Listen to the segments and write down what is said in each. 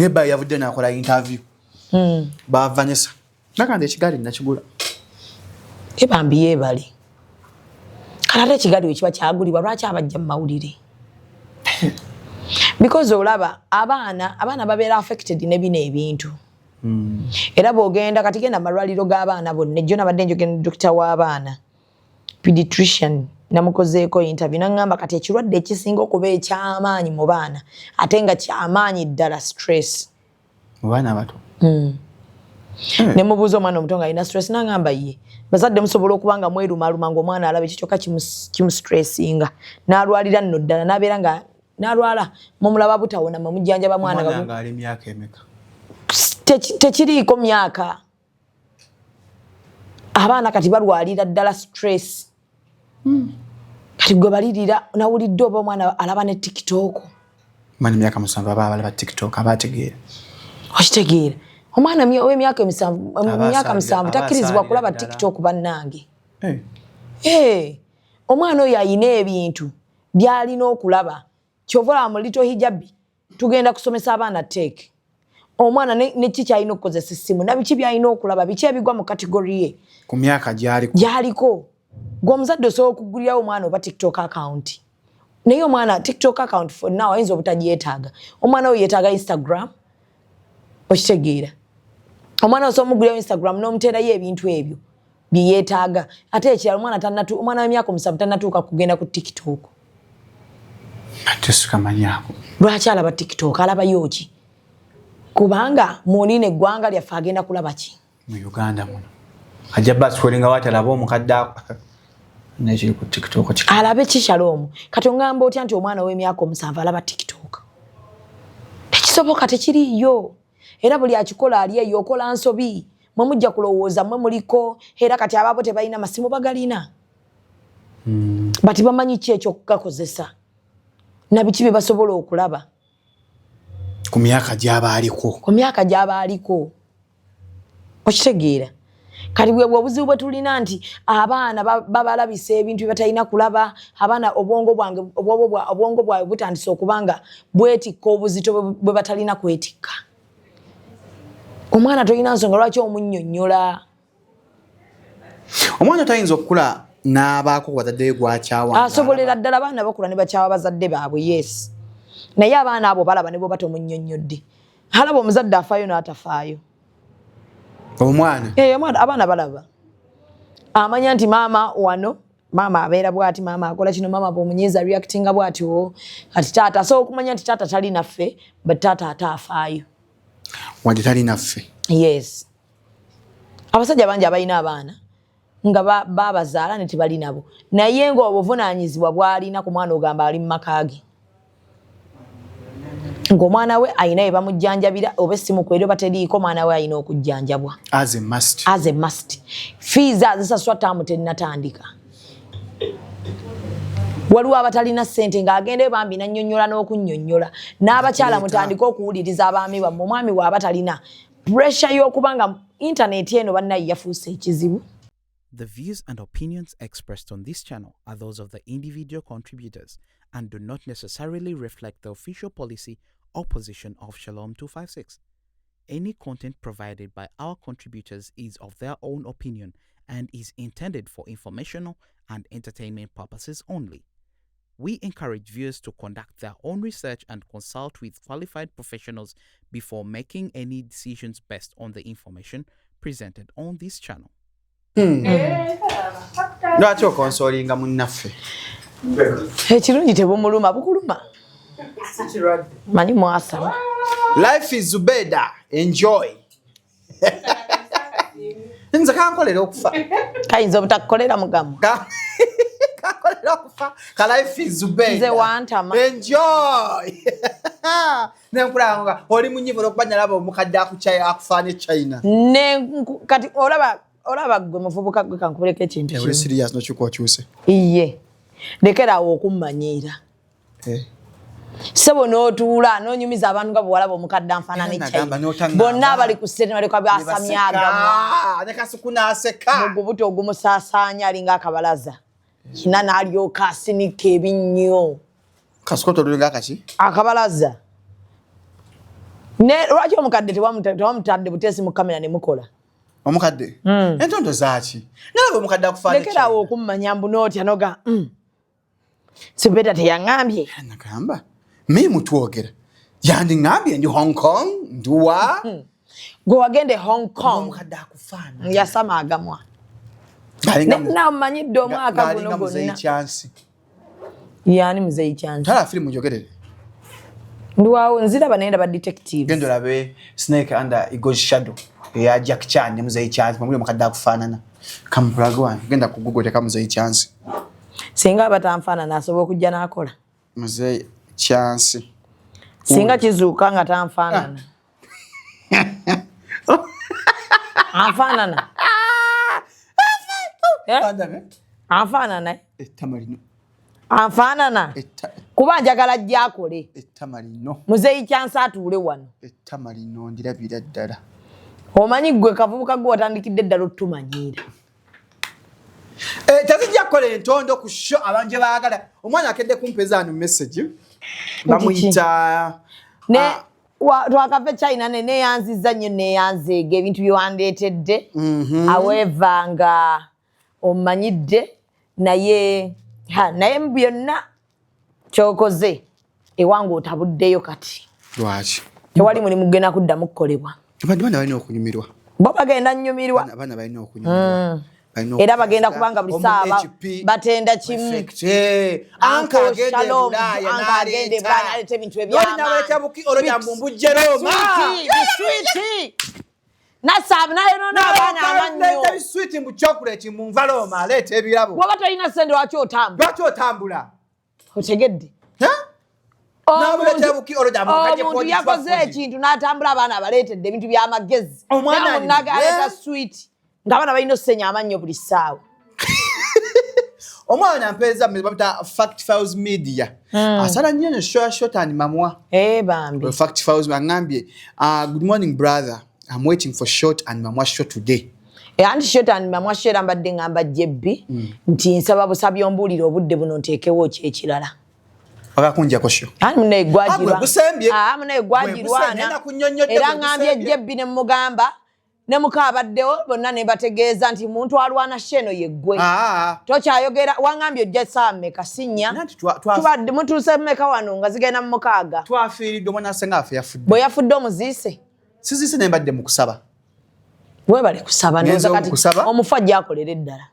Neba yavudde nakola interview. Ba Vanessa. Nakande ekigali nakigula. Ebambiye bali. Kalate ekigali wekiba kyagulibwa lwaki abajja mu mawulire. Because olaba abaana babeera affected ne bino ebintu. Era bw'ogenda kati genda malwaliro g'abaana bonna ejjo nabadde njogera dokita w'abaana pediatrician namukozeeko interview nangamba kati ekirwadde ekisinga okuba eky'amaanyi mu baana ate nga ky'amaanyi ddala stress mu baana abato. Ne mubuuza omwana omuto nga alina stress nangamba ye bazadde musobola okuba nga mwerumaluma ng'omwana alaba ekyo kyokka kimustressinga n'alwalira nno ddala n'abeera nga n'alwala mumulaba butawona mumujjanjaba mwana nga ali myaka emeka. Tekiriiko myaka. Abaana kati balwalira ddala stress. Kati gwe balirira nawulidde oba omwana alaba ne TikTok. Mwana myaka 7 balaba TikTok abategeera. Okitegeera. Omwana w'emyaka 7 takkirizibwa kulaba TikTok bannange. Omwana oyo ayina ebintu by'alina okulaba. Kyovola mu Little Hijabi tugenda kusomesa abaana tech. Omwana ne kiki alina okukozesa essimu nabiki byalina okulaba biki ebigwa mu category ye ku myaka gyaliko gwe omuzadde osobola okugulirawo omwana oba TikTok account naye omwana TikTok account for now ayinza obutagyetaaga omwana oyo yeetaaga Instagram okitegeera omwana osobola omugulirawo Instagram n'omuteerayo ebintu ebyo bye yeetaaga ate ekirala omwana w'emyaka 7 tannatuuka kugenda ku TikTok lwaki alaba TikTok alabayo ki kubanga muline eggwanga lyaffe agenda kulaba ki mu Uganda muno ajja basikolinga watalaba omukadde nekiri ku TikTok alabe kishalom kati ongamba otya nti omwana w'emyaka 7 alaba TikTok tekisoboka tekiriyo era buli akikola ali eyo okola nsobi mwe mujja kulowooza mwe muliko era kati ababo tebalina masimu bagalina bati bamanyi ki ekyo kugakozesa nabiki bye basobola okulaba ku myaka gy'abaaliko okitegeera kati bwe obuzibu bwe tulina nti abaana babalabisa ebintu bye batalina kulaba abaana obwongo bwabwe butandise okubanga bwetikka obuzito bwe batalina kwetikka omwana tolina nsonga lwaki omunnyonnyola omwana tayinza okukula n'abaako bazadde gwakyawa asobolera ddala abaana bakula ne bakyawa bazadde baabwe yes naye abaana abo balaba ne bo batomunnyonnyodde alaba omuzadde afaayo n'atafaayo omwana abaana balaba amanya nti maama wano maama abeera bwati maama akola kino maama bw'omunyiiza reactinga bwati kati taata asobola okumanya nti taata tali naffe but taata atafaayo wadde tali naffe yes abasajja bangi abalina abaana nga babazaala ne tebali nabo naye ng'obuvunaanyizibwa bw'alina ku mwana ogamba ali mu maka ge ng'omwana we ayina ye bamujjanjabira oba essimu kweri oba teriiko omwana we ayina okujjanjabwa as a must fees azisaswa taamu tennatandika waliwo abatalina ssente ng'agenda bambi nannyonnyola n'okunnyonnyola n'abakyala mutandika okuwuliriza abaami bammwe omwami waaba talina pressure y'okuba nga intaneti eno bannaye yafuuse ekizibu. The views and opinions expressed on this channel are those of the individual contributors and do not necessarily reflect the official policy or position of Shalom 256. Any content provided by our contributors is of their own opinion and is intended for informational and entertainment purposes only. We encourage viewers to conduct their own research and consult with qualified professionals before making any decisions based on the information presented on this channel. Lwaki okonsolinga munnaffe ekirungi tebumuluma bukuluma manyi mwasama life is Zubeda enjoy nze kankolera okufa kayinza obutakukolera mugamu kankolera okufa ka life is Zubeda nze wantama enjoy nenkulanga oli munyivu okubanyalaba omukadde akufaane China kati olaba gwe muvubuka gwe kankubuleko ekintu kino serious nokikokyuse iye lekerawo okummanyiira sebo n'otuula n'onyumiza abantu nga bwewalaba omukadde anfaanana China bonna abali ku site baleka byasamyaga ne kasuku n'aseka mugubuto ogumusaasaanya alinga akabalaza kina n'alyoka asinika ebinnyo kasuku tolulinga akaki akabalaza Ne lwaki omukadde tewamutadde butesi mu kamera ne mukola? Omukadde? Entondo zaaki? Nalaba omukadde akufaana. Lekerawo okummanya mbunootya noga. Sibeta teyaŋŋambye. Nagamba. Mimi mutwogera. Yandiŋŋambye ndi Hong Kong, nduwa. Gwe wagende Hong Kong. Omukadde akufaana. Yasama agamwa. Na mmanyidde omwaka guno gwonna. Yani muzeyi kyansi. Tala filimu njogerere. Nduwawo nziraba naye ndaba detective. Gendo labe Snake under Eagle's Shadow. Ya Jack Chan ne muzeyi kyansi. Mwamuli omukadde akufaanana. Kamupulago wange. Genda ku Google teka muzeyi kyansi. Singa batanfaanana asobola okujja n'akola. Muzeyi kyansi. Singa kizuuka nga tanfaanana. Anfaanana. Anfaanana. Etamalino. Anfaanana. Kuba njagala ajja akole. Etamalino. Muzeyi kyansi atuule wano. Etamalino ndirabira ddala. Omanyi gwe kavubuka gwe watandikidde ddala otumanyiira. Tazijja kukola entondo ku show abanje baagala. Omwana akedde kumpeza ano message. Bamuyita twakava China neyanzizza nnyo neyanzeega ebintu byewandeetedde. However nga omanyidde naye mu byonna kyokoze ewange otabuddeyo kati. Lwaki? Tewali mulimu gugenda kuddamu kukolebwa. Bana balina okunyumirwa. Bo bagenda nnyumirwa. Bana balina okunyumirwa. Era bagenda kubanga buli saaba batenda kimu. Anka agende Bulaya n'agende Bulaya alete ebintu eby'amaanyi. Olina buki olina mbujje Roma. Biswiti. Nasaabu naye n'abaana amannyo. Leta biswiti mu chocolate mu nva Roma alete ebirabo. Waba tolina ssente lwaki otambula? Lwaki otambula? Otegedde. Omuntu yakoze ekintu n'atambula abaana abaleetedde ebintu by'amagezi. Omwana n'agaleeta switi. Ngabana balina osenya amannyo buli ssaawa. Omwana mpeeza bamuta Fact Files Media. Asala nnyo ne short mamwa. Bambi. Fact Files ngambye, good morning brother. I'm waiting for short and mamwa show today. Anti short and mamwa shera mbadde ngamba jebbi nti nsaba busabye ombuulire obudde buno nteekewo ekirala. Akakunja kosho. Mune gwajirwa. Mune gwajirwana. Era ngambye jebbi ne mugamba ne mukabaddewo bonna ne bategeeza nti muntu alwana sheno yeggwe. Tokyayogera wangambye ojja saame kasinya. Tubadde mutuuse mmeka wano nga zigenda mu mukaaga. Twafiiridde omwana asenga afe yafudde. Bwe yafudde omuziise. Siziise ne mbadde mu kusaba. Webale kusaba ndoza kati omufu ajja akolera eddala.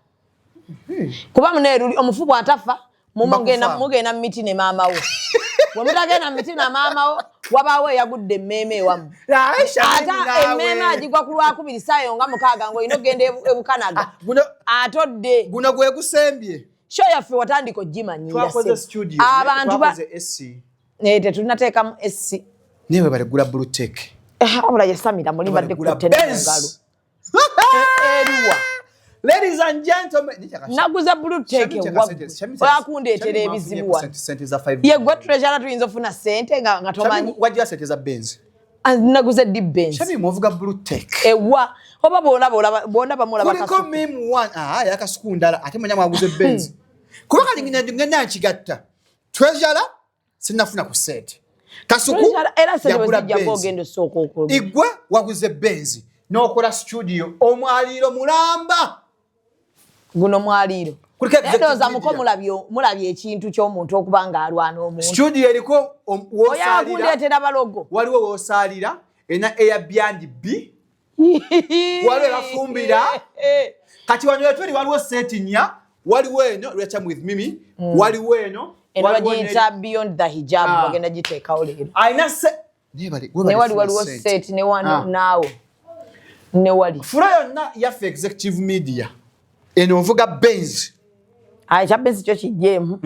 Kuba muneeruli omufu bw'atafa mugenda mu miti ne maama wo. Bwe mutagenda mu miti na maama wo wabaawo eyagudde emmeeme ewamu. Ate emmeeme agigwa ku lwakubiri ssaayo nga mukaaga ng'olina okugenda ebukanaga. Atodde. Guno gwe gusembye. Sho yaffe watandika ogimanyiira. Twakoze studio. Twakoze SC. Tetunateekamu SC. Newe balegula Blue Tech. Wabula yasamira muli mbadde kutte n'engalo. Eriwa. Ladies and gentlemen, naguza Blue Tech wakundeetera ebizibu wano. Ye gwe treasure tuyinza ofuna ssente nga tomanyi. Wajja sente za Benz. Naguza di Benz. Shabi muvuga Blue Tech. Ewa oba bona bamulaba kasu. Kuliko meme one yakasukundala ate manya mwaguze Benz. Kuba ngenda nkigatta. Treasure sinafuna ku sente. Kasuku era sente wezijja bogendo soko okulu. Igwe waguze Benz. N'okola studio omwaliro mulamba. Guno mwaliro. Ndoza muko mulabye ekintu ky'omuntu okubanga alwana omuntu. Studio eriko wosalira. Oyakundeetera balogo. Waliwo wosalira ena Airbnb. Waliwo bafumbira. Kati wano yatwali waliwo setting waliwo eno Recha with Mimi. Waliwo eno. Waliwo beyond the hijab bagenda giteekawo leero. Aina se. Ne waliwo set ne wano naawo. Ne wali. Fura yonna yaffe executive media. Eno ovuga Benz. Kya Benz kyo kijjeemu.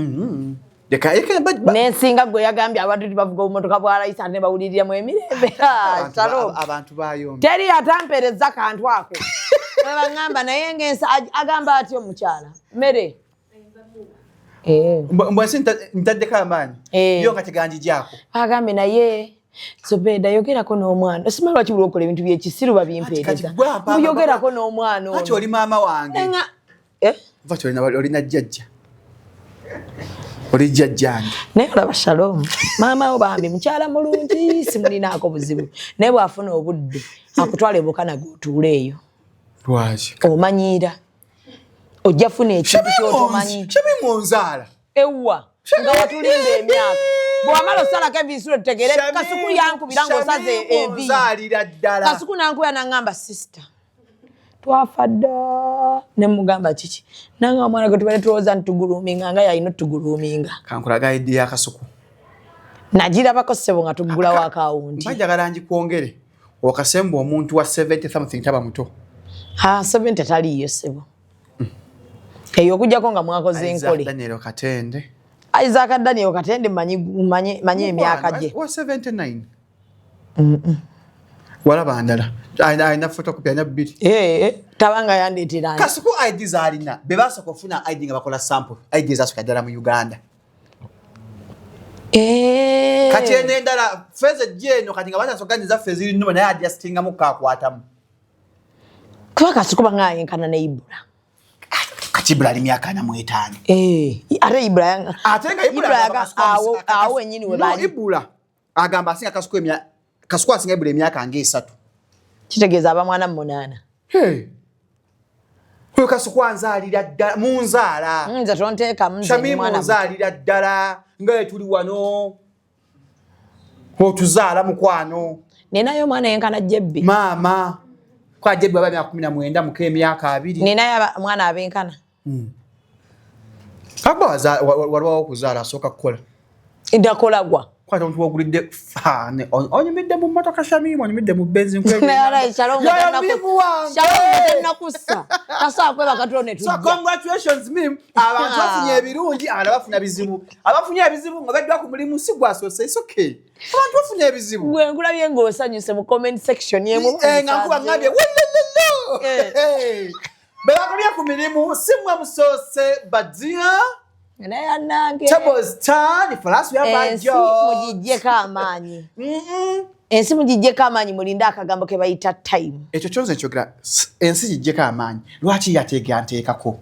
N'ensinga gwe yagambye abantu bavuga obumotoka bwa layisi ate ne bawuliriramu emirembe. Abantu bayombi. Teri atampereza kantu ako. Bangamba naye ng'ensi agamba atyo omukyala. Mmere. Mbwensi ntaddeko amaanyi. Yo nga teganjijjaako. Agambe naye Zobeda yogerako n'omwana. Simanyi lwaki buli okola ebintu by'ekisiru babimpeereza. Yogerako n'omwana ono. Kati oli maama wange. Olina jjajja. oli jjajjange naye olaba Shalom maama wo bambi mukyala mulungi simulinaako buzibu naye bw'afuna obudde akutwala e Bukana g'otuule eyo lwaki omanyiira ojja funa ekintu ky'otomanyi munzaala ewa nga watulinda emyaka bw'amala osalako enviisula tutegere Kasuku yankubira ng'osaze envi Kasuku nankuya n'angamba sister twafa dda ne mugamba kiki nanga omwana gwe tubale tulowooza ntuguluuminga nga yalina otuguluuminga kankulaga iddi ya Kasuku nagirabako ssebo nga tuggulawo akawunti bajagala ngikwongere okasemba omuntu wa 70 something taba muto 70 taliyo ssebo eyo okujjako nga mwakoze enkole Daniel Katende Isaac Daniel Katende manyi emyaka gye wa 79 wala bandala aina photocopy aina bibiri tabanga yandeetera Kasuku ID zalina bebasa kufuna ID nga bakola sample ID zasoka ddala mu Uganda kati endala feze jeno kati nga batasoganiza feze iri nnuma naye adjustinga mu kakwatamu kuba Kasuku bangayenkana ne Ibula kati Ibula ali myaka 45 ate Ibula atenga Ibula awo enyini we bali Ibula agamba asinga Kasuku asinga Ibula emyaka ng'esatu kitegeeza aba mwana munana Kwe Kasuku anzaalira ddala munzaala nze tonteeka Shami munzaalira ddala nga tuli wano otuzaala mukwano ninayo mwana yenkana Jebbi maama kwa Jebbi aba 19 muke emyaka 2 ninayo mwana abenkana Kaba waliwo okuzaala asooka kukola ndakolagwa kwata omuntu wogulidde fane onyumidde mu motoka Shamimu onyumidde mu benzi Shalom nakussa kasa kweba katone so congratulations mim abantu bafunye ebirungi abana bafuna bizibu abafunye ebizibu nga baddwa ku mulimu si gwasose it's okay abantu bafunye ebizibu gwe nkulabye ng'osanyuse mu comment section yemu nga nkuba ngambye welelelo belakolye ku mirimu si mwe musose badia naye nange tables turn for us we have a job mujijjeko amaanyi ensi mujijjeko amaanyi mulinda akagambo ke bayita time ekyo kyonze kyogera ensi gijjeko amaanyi lwaki yateekanteekako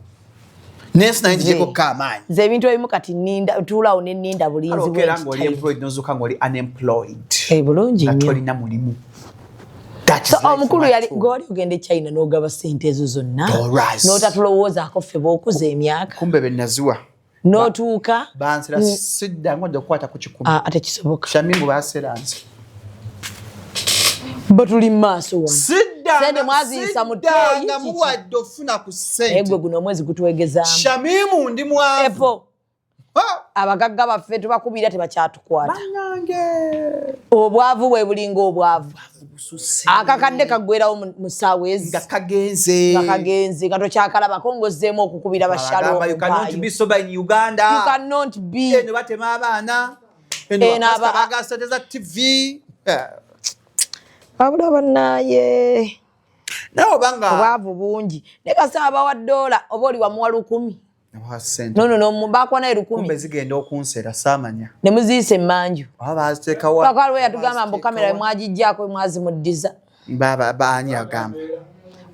nensi naye gijjeko amaanyi nze ebintu ebimu kati ninda tuulawo ne ninda bulinzi bw'ekitime ng'oli employed nozuuka ng'oli unemployed bulungi nnyo tolina mulimu omukulu yali gwali ogenda e China n'ogaba ssente ezo zonna n'otatulowoozaako ffe b'okuza emyaka kumbe bennaziwa n'otuuka bansera sidda ngodde okukwata ku kikumi ate kisoboka Shamimu baseranze batuli mu maaso wano sente mwaziisa mu ttooyi nga muwadde ofuna ku ssente egwe guno omwezi gutwegezaamu Shamimu ndi mwavu epo abagagga baffe tubakubira tebakyatukwata bannange obwavu bwe bulinga obwavu akakadde kaggwerawo mu ssaawa ezi nga kagenze nga tokyakalabako ng'ozzeemu okukubira bashalo you cannot be sober in Uganda you cannot be eno batema abaana eno bagasateza TV abula bannaye naye obanga obwavu bungi ne kasaba bawa $1 oba oli wamuwa 100 no bakwana 1000 kumbe zigenda okunsera saamanya ne muziise emmanju baziteekawo bakwaliwe yatugamba mbu kamera mwagijjaako mwazimuddiza baani agamba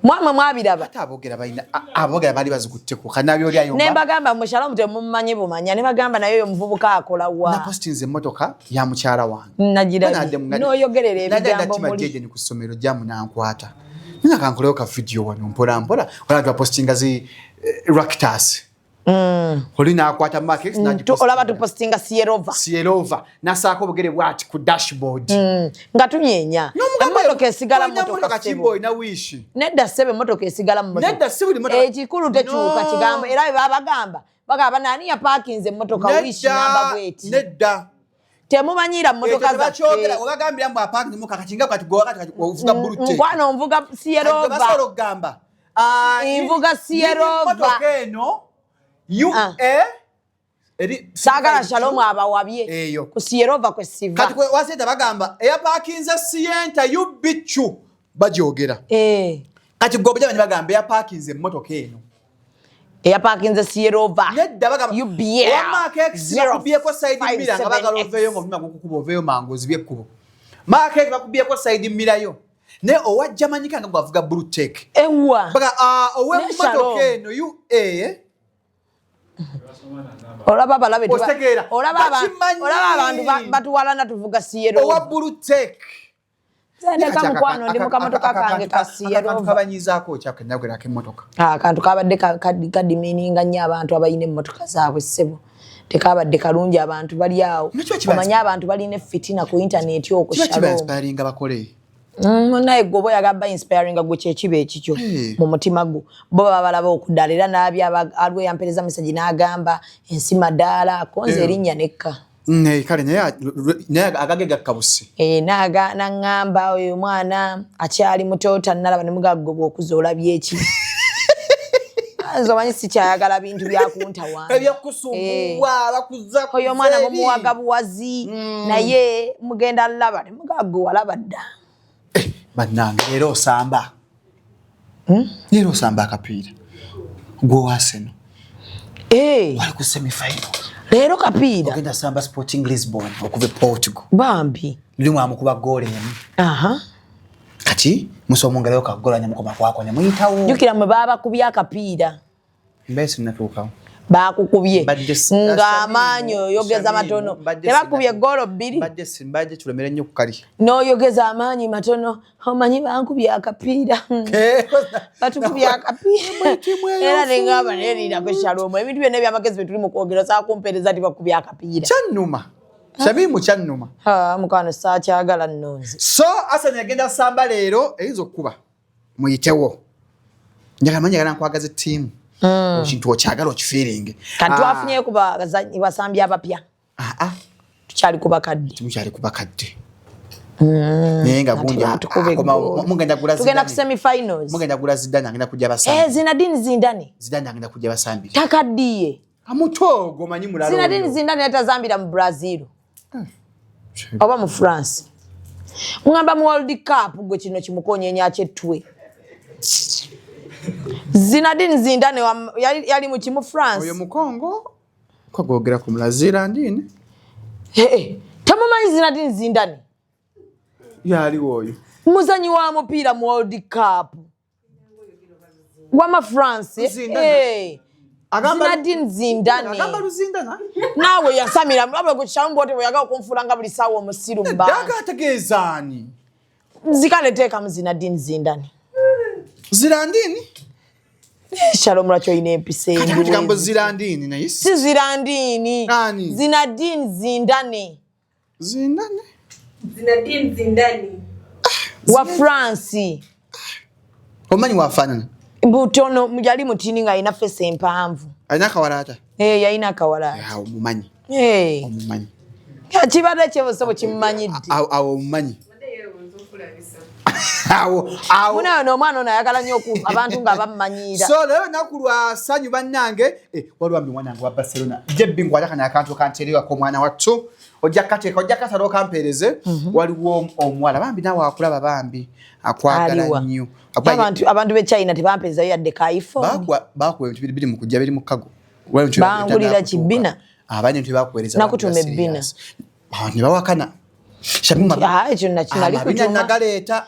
mwamwe mwabiraba ate aboogera baali bazikutteko kanabyoli ayomba ne mbagamba mushalamu temumanyi bumanya ne bagamba naye oyo muvubuka akola wa napostinze emmotoka ya mukyala wange nagirabye n'oyogerera ebigambo muli ku ssomero jamu nankwata nina kankolewo ka video wano mpola mpola olaba postinga zi Raktas oli nakwata market olaba tupostinga Sierova nasaako obugere bwati ku dashboard nga tunyenya emmotoka esigala mmotoka kimboyi na wishi nedda ssebe emmotoka esigala mu nedda sibuli mmotoka ekikulu tekyuka kigambo era bagamba nani yapakinze emmotoka wishi namba bweti nedda temumanyira mmotoka zaffe obagambira mbu apakinze mmotoka kakinga kati ovuga bulute nkwano nvuga Sierova basobola okugamba nvuga Sierova mmotoka eno saagala Shalom abawabye ku Sierova kwe siva kati waseta bagamba eyapakinze Sienta yubichu bagyogera kati gwe obujamanyi bagamba eyapakinze emmotoka eno eyapakinze Sierova nedda bagamba bakubyeko side mirror nga bagala oveeyo ng'oluma gukukuba oveeyo mangu ozibye ekkubo market bakubyeko side mirror yo ne owajja manyika nga gwavuga blue tech ewa ow'emmotoka eno Olaba balabe olaba abantu batuwalana tuvuga siyero owa blue tech Zendeka mukwano ndi mukamotoka kange kasiyero kabanyizaako kyakanyagwera kemotoka kantu kabadde kadimininga nnyo abantu abayina emmotoka zaabwe ssebo tekabadde kalungi abantu bali awo omanya abantu balina fitina ku internet okushalom bakole naye gwe oyagaba inspiring gwe kyekiba ekikyo mu mutima gwo bo baba balaba okuddala era n'abi alwe yampereza message n'agamba ensima ddaala konze erinnya nekka kale naye agage gakkabuse n'aŋŋamba oyo mwana akyali muto tannalaba ne mugagoba okuza olabye eki nze omanyi sikyayagala bintu byakusumbua oyo omwana mumuwaga buwazi naye mugenda laba ne mugago walaba dda bannange leero osamba akapiira gwe Arsenal wali ku semi-final leero kapiira ogenda samba Sporting Lisbon okuva Portugal bambi lulimu amukuba goole emu kati musomongerayo kagola nyamukoma kwakonya muyitawo jukira mwe baba kubya akapiira mbese natuukawo bakukubye ng'amaanyi oyogeza matono tebakubye goolo 2 mbadde tulemere nnyo kukali n'oyogeza amaanyi matono omanyi bankubye akapiira batukubye akapiira era nengamba neerinako Shalom ebintu byonna ebyamagezi bye tuli mu kwogera saakumpeereza ti bakubye akapiira kyannuma Shabimu kyannuma mukwano saakyagala nnonze so Arsenal yagenda samba leero eyinza okukuba muyitewo njagala nkwagaza ttiimu kintu okyagala okifiiringe kati twafunyeyo ku basambi abapya tukyali ku bakadde naye nga tugenda ku semi-finals mugenda gula Zidane agenda kujja basambi Zinedine Zidane agenda kujja basambi takaddiye amuto gomanyi mulalo Zinedine Zidane yatazambira mu Brazil oba mu France ngamba mu World Cup gwe kino kimukonyeenya kyetwe Zinedine Zidane yali mu kimu France oyo mukongo ko gogera ku Brazil ndine tamumanyi Zinedine Zidane yali oyo muzanyi wa mupiira mu World Cup wama France Zinedine Zidane agamba luzindana nawe yasamira mlabwe ku Shalom bote boyaga okumfulanga buli sawa omusiru mba daga ategeezani zikaleteeka mu Zinedine Zidane Zirandini Shalom lwaki oyina empisa kati kambo Zirandini naye si Zirandini Zinedine Zidane wa France omanyi wafaanana butono mujali mutini nga ina fese empanvu alina kawalata yayina kawalata omumanyi omumanyi kibadde kyebosebo kimumanyidde awo omumanyi munayo n'omwana ono ayagala nnyo abantu nga bamumanyiira so leero naku lwa ssanyu bannange waliwo mbi mwana wange wa Barcelona jebbi nkwataka nakantu kanteerewako omwana wattu ojja katera okampeereze waliwo omuwala bambi naawe akulaba bambi akwagala nnyo abantu b'e China tebampeezayo yadde ka iPhone bakuwa ebintu biri mu kujja biri mu kago bangulira kibbina abanye ebintu bakuweereza nakutuma ebbina ne bawakana nagaleeta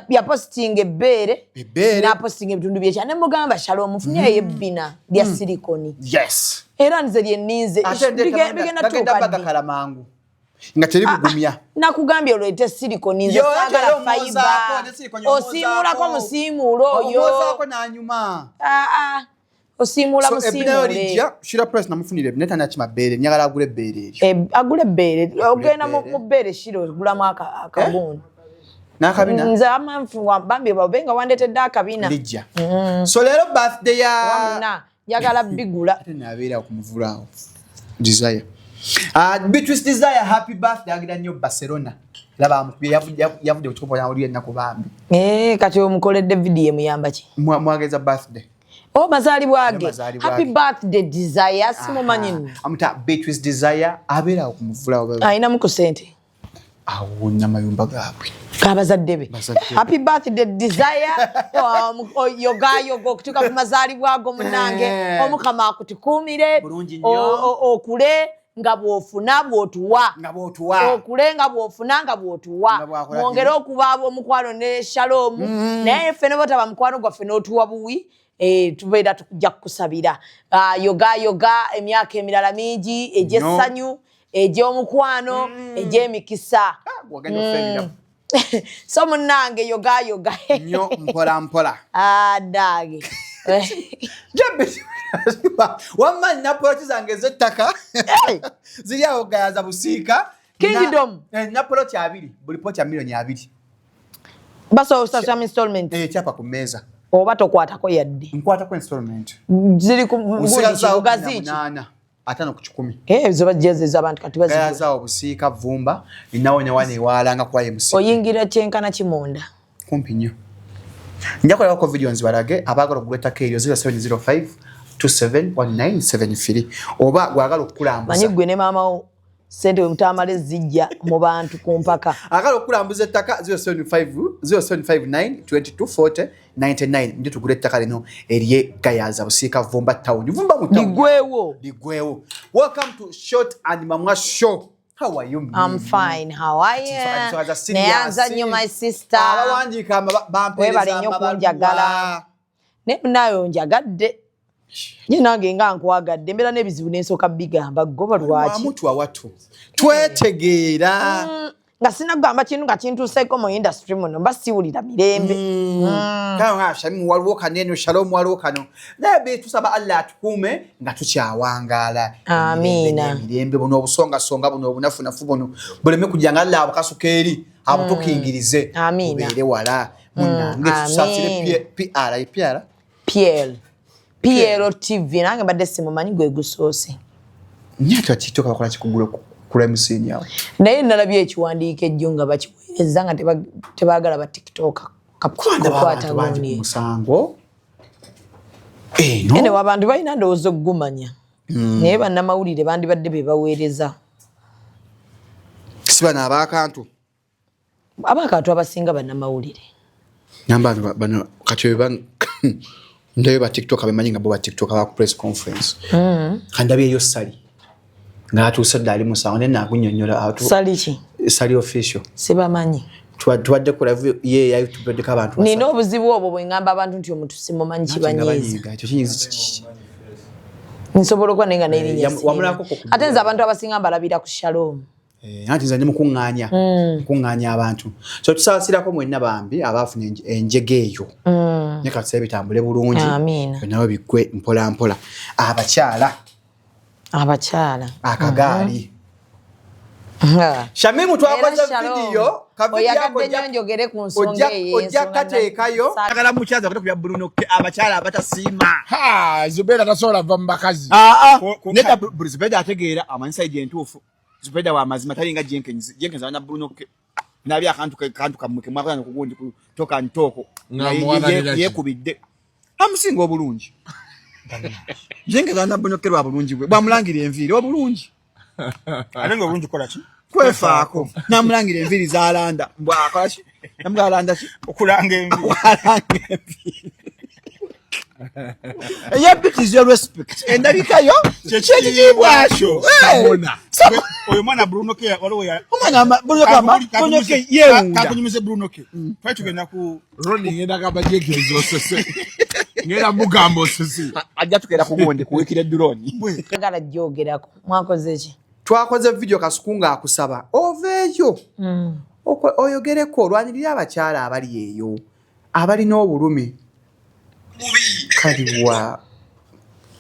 yapostinga ebbeere napostinga ebitundu byekyana ne mugamba Shalom mufunyeyo ebbina lya silikoni era nze lyenninze bigenda tuukadde mangu nga teribugumya nakugambye olwete silikoni nze saagala faiba osiimuulako musiimuule oyo osiimuula musiimuule Shira Price namufunire neta nakima bbeere nyagala agule bbeere eryo agule bbeere ogenda mu bbeere Shira ogulamu akabuuni n'akabina nze amanfu bambi babenga wandetedde akabina lijja so leero birthday ya njagala bigula ate nabeera kumuvulaawo Desire Beatrice Desire happy birthday agira nnyo Barcelona laba yavudde ku kikopo yawulira ennaku bambi kati omukoledde video muyamba ki mwageza birthday mazaalibwa ge happy birthday Desire simumanyi nno amuta Beatrice Desire abeera okumuvulaawo ayinamu ku ssente awo namayumba gaabwe kabazadde be happy birthday Desire yogayoga okutuuka ku mazaalibwa go munange omukama akutukuumire okule nga bwofuna bwotuwa okule nga bwofuna nga bwotuwa mwongere okuba ab'omukwano ne Shalom naye ffe ne botaba mukwano gwaffe n'otuwa buwi tubeera tukujja kukusabira yoga emyaka emirala mingi egy'essanyu egy'omukwano egy'emikisa so munnange yoga nnyo mpola dage wamanyi napoloti zange ez'ettaka ziri awo gayaza busiika Kingdom napoloti 2 buli poti ya $2,000,000 basoosasa installment kyapa ku mmeeza oba tokwatako yadde nkwatako installment ziri ku gaziki 5 ku 10 ezo bajjezeza abantu kati gayaza obusiika vumba inawonya wane walanga kwa MC oyingira kyenkana kimunda kumpi nnyo njakola ko video nzibalage abagala okugweta keyo 0705 271973 oba gwagala okukulambuza manyi gwe ne maama sente mutamale zijja mu bantu ku mpaka agala okukulambuza ettaka 0759224099 ndio tugula ettaka lino eriye gayaza busiika vumba town vumba mu town ligwewo welcome to Short and Mamwa show. How are you? I'm fine. How are you? Neanza nyo my sister. Abawandika bampereza kunjagala. Ne nayo njagadde. Nye nange nga nkwagadde mbera n'ebizibu n'ensooka bigamba goba lwaki. Omuntu wa watu. Twetegeera. Nga sinagamba kintu nga kintuuseeko mu industry muno mba siwulira mirembe. Kanga Shamimu waliwo kanene Shalom waliwo kano. Naye tusaba Allah atukuume nga tukyawangaala. Amina. Mirembe buno obusonga buno obunafunafu buno buleme kujjanga Allah abakasukeeri abutukingirize. Amina. Ubere wala. Munange tusasire PL TV nange badde simumanyi gwe gusoose. Nyata TikTok akola kikugula kula msini yawe. Naye nalabye ekiwandiiko ejjo nga bakiweereza nga tebaagala ba TikTok kakwata goni. Musango. No. Ene wabantu balina ndowooza okugumanya. Naye bannamawulire bandibadde be baweereza. Si bano abakantu. Abakantu abasinga bannamawulire. Namba bano kati ndayo ba TikTok abemanyi nga bo ba TikTok aba ku press conference. Kandabe yo sali. Ngatu sadali musango nena agunyonyola atu. Sali ki? Sali official. Sibamanyi. Tuwadde ku live ye ya YouTube de kabantu. Nina obuzibu obwo bwe ngamba abantu nti omuntu simumanyi kibanyiza. Nsobola kwa nenga n'erinya. Ate nze abantu abasinga balabira ku Shalom. Anti nze ndi mukunganya abantu. So tusasirako mwenna bambi abafuna enjege eyo. Ne katse bitambule bulungi. Amina. Nawe bigwe mpola mpola. Abakyala akagaali. Shamimu twakoze video oyagadde nyonjogere ku nsonga eyo ojja kateekayo agala mukyaza kuti kubya Bruno abachara abatasiima Zubeda tasola va mbakazi neta Zubeda ategeera amanyi ide entuufu Zubeda wa mazima talinga Jenkins wana Bruno nabi akantu kamwe mwakana kugundi kutoka ntoko yekubidde amusinga obulungi Jenkins wana Bruno kerwa bulungi gwe bamulangire enviiri obulungi alenga obulungi kola ki kwefaako namulangira enviiri zalanda mbwakola ki namugalanda ki okulanga enviiri bit is your respect endabikayo kyekiyibwakyo oyo mwana Bruno ke waliwo ya Bruno ke yewunda kakunyumize Bruno ke twali tugenda ku Ronnie ngenda kaba Jenkins osese ngera mugambo osese ajja tukera kugonde kuwekire drone ngala jogerako mwakoze ki twakoze video kasukunga akusaba oveyo oyogereko olwanirira abakyala abali eyo abali n'obulumi kaliwa